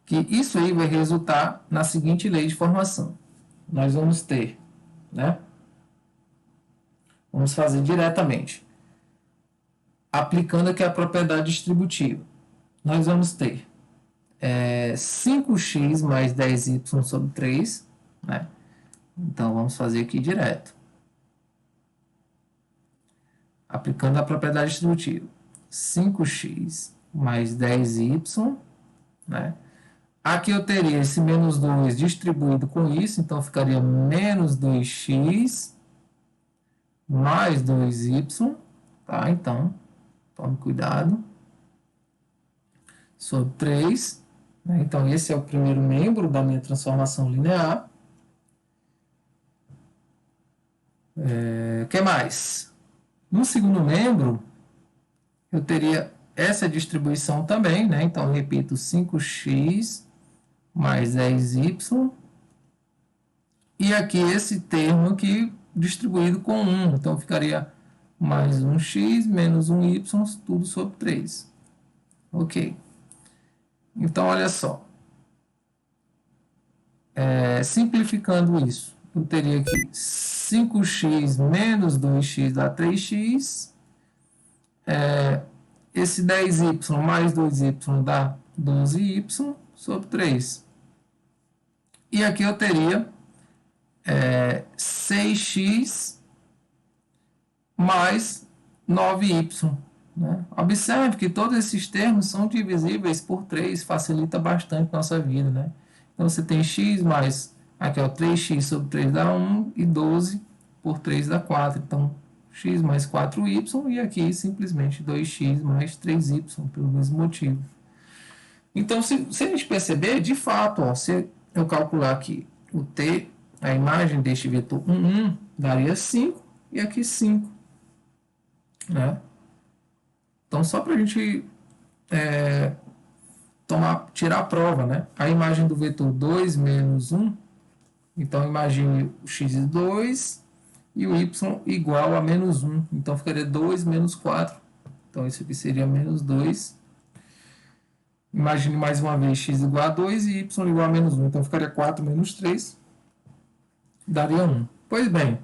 que isso aí vai resultar na seguinte lei de formação. Nós vamos ter, né? Vamos fazer diretamente. Aplicando aqui a propriedade distributiva. Nós vamos ter 5x mais 10y sobre 3, né? Então, vamos fazer aqui direto. Aplicando a propriedade distributiva. 5x mais 10y, né? Aqui eu teria esse menos 2 distribuído com isso, então ficaria menos 2x mais 2y, tá? Então, tome cuidado. Sobre 3, né? Então, esse é o primeiro membro da minha transformação linear. O que mais? No segundo membro, eu teria essa distribuição também, né? Então, eu repito, 5x mais 10y. E aqui esse termo aqui distribuído com 1. Então, ficaria mais 1x menos 1y, tudo sobre 3. Ok. Então, olha só. Simplificando isso, eu teria aqui 5x menos 2x dá 3x. Esse 10y mais 2y dá 12y sobre 3. E aqui eu teria 6x mais 9y. Né? Observe que todos esses termos são divisíveis por 3, facilita bastante nossa vida. Né? Então, você tem x mais, aqui é o 3x sobre 3 dá 1, e 12 por 3 dá 4. Então, x mais 4y, e aqui simplesmente 2x mais 3y, pelo mesmo motivo. Então, se a gente perceber, de fato, ó, se eu calcular aqui o t, a imagem deste vetor 1, daria 5, e aqui 5. Né? Então, só para a gente tirar a prova, né? A imagem do vetor 2 menos 1, então imagine o x2 e o y igual a menos 1. Então, ficaria 2 menos 4. Então, isso aqui seria menos 2. Imagine mais uma vez x igual a 2 e y igual a menos 1. Então, ficaria 4 menos 3, daria 1. Pois bem,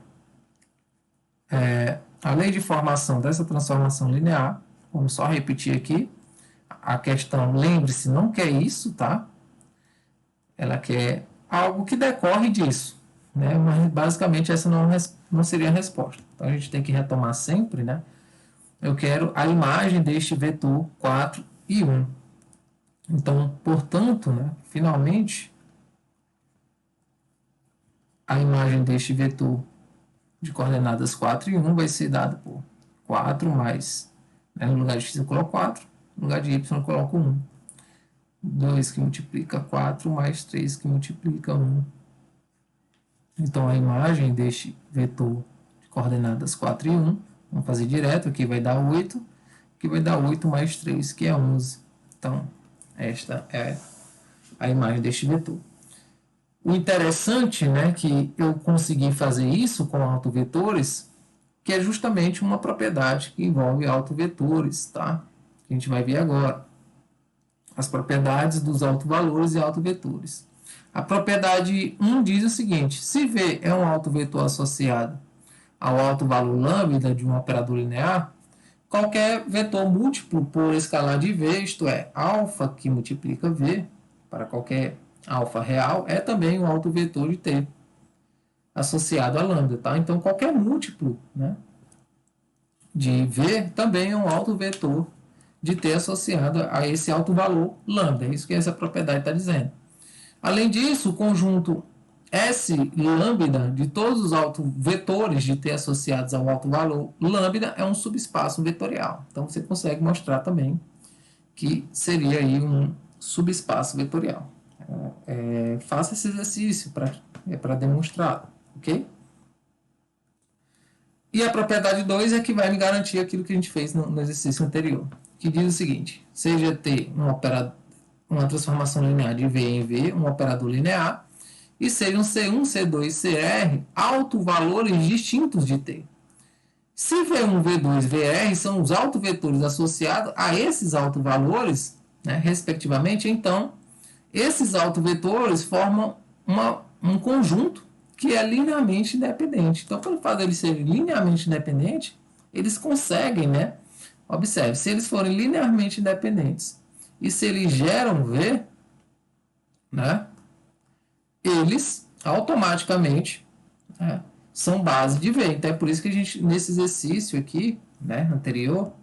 a lei de formação dessa transformação linear, vamos só repetir aqui, a questão, lembre-se, não quer isso, tá? Ela quer algo que decorre disso, né? Mas basicamente essa não seria a resposta. Então a gente tem que retomar sempre, né? Eu quero a imagem deste vetor 4 e 1. Então, portanto, né, finalmente, a imagem deste vetor de coordenadas 4 e 1 vai ser dada por 4 mais, né, no lugar de x eu coloco 4, no lugar de y eu coloco 1. 2 que multiplica 4 mais 3 que multiplica 1. Então, a imagem deste vetor de coordenadas 4 e 1, vamos fazer direto, aqui vai dar 8, aqui vai dar 8 mais 3, que é 11. Então, esta é a imagem deste vetor. O interessante, né, que eu consegui fazer isso com autovetores, que é justamente uma propriedade que envolve autovetores, tá? Que a gente vai ver agora. As propriedades dos autovalores e autovetores. A propriedade 1 diz o seguinte: se V é um autovetor associado ao autovalor lambda de um operador linear, qualquer vetor múltiplo por escalar de V, isto é, alfa que multiplica V, para qualquer alfa real, é também um autovetor de T associado a lambda. Tá? Então, qualquer múltiplo, né, de V também é um autovetor de T associado a esse autovalor lambda. É isso que essa propriedade está dizendo. Além disso, o conjunto S lambda de todos os autovetores de T associados ao autovalor lambda é um subespaço vetorial. Então, você consegue mostrar também que seria aí um subespaço vetorial. Faça esse exercício para demonstrar, ok? E a propriedade 2 é que vai me garantir aquilo que a gente fez no exercício anterior, que diz o seguinte: seja T uma transformação linear de V em V, um operador linear, e sejam C1, C2 e CR autovalores distintos de T. Se V1, V2 e VR são os autovetores associados a esses autovalores, né, respectivamente, então, esses autovetores formam um conjunto que é linearmente independente. Então, pelo fato de eles serem linearmente independentes, eles conseguem, né? Observe, se eles forem linearmente independentes e se eles geram V, né, eles automaticamente, né, são base de V. Então, é por isso que a gente, nesse exercício aqui, né, anterior,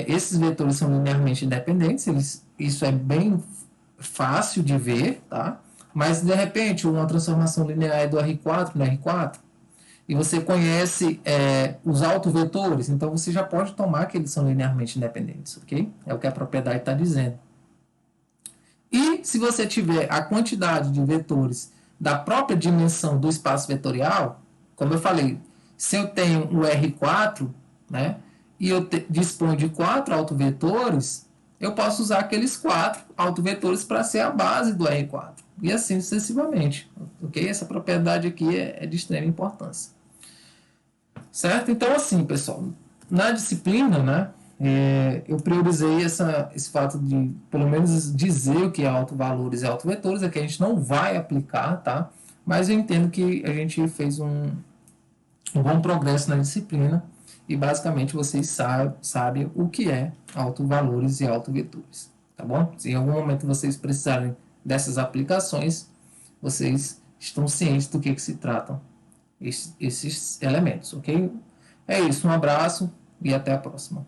esses vetores são linearmente independentes, isso é bem fácil de ver, tá? Mas, de repente, uma transformação linear é do R4 no R4, e você conhece os autovetores, então você já pode tomar que eles são linearmente independentes, ok? É o que a propriedade está dizendo. E se você tiver a quantidade de vetores da própria dimensão do espaço vetorial, como eu falei, se eu tenho o R4, né, e eu disponho de 4 autovetores, eu posso usar aqueles 4 autovetores para ser a base do R4. E assim sucessivamente. Ok? Essa propriedade aqui é de extrema importância. Certo? Então, assim, pessoal, na disciplina, né, eu priorizei esse fato de, pelo menos, dizer o que é autovalores e autovetores, é que a gente não vai aplicar, tá? Mas eu entendo que a gente fez um bom progresso na disciplina e, basicamente, vocês sabem o que é autovalores e autovetores. tá bom? Se em algum momento vocês precisarem dessas aplicações, vocês estão cientes do que se tratam esses elementos, ok? É isso, um abraço e até a próxima.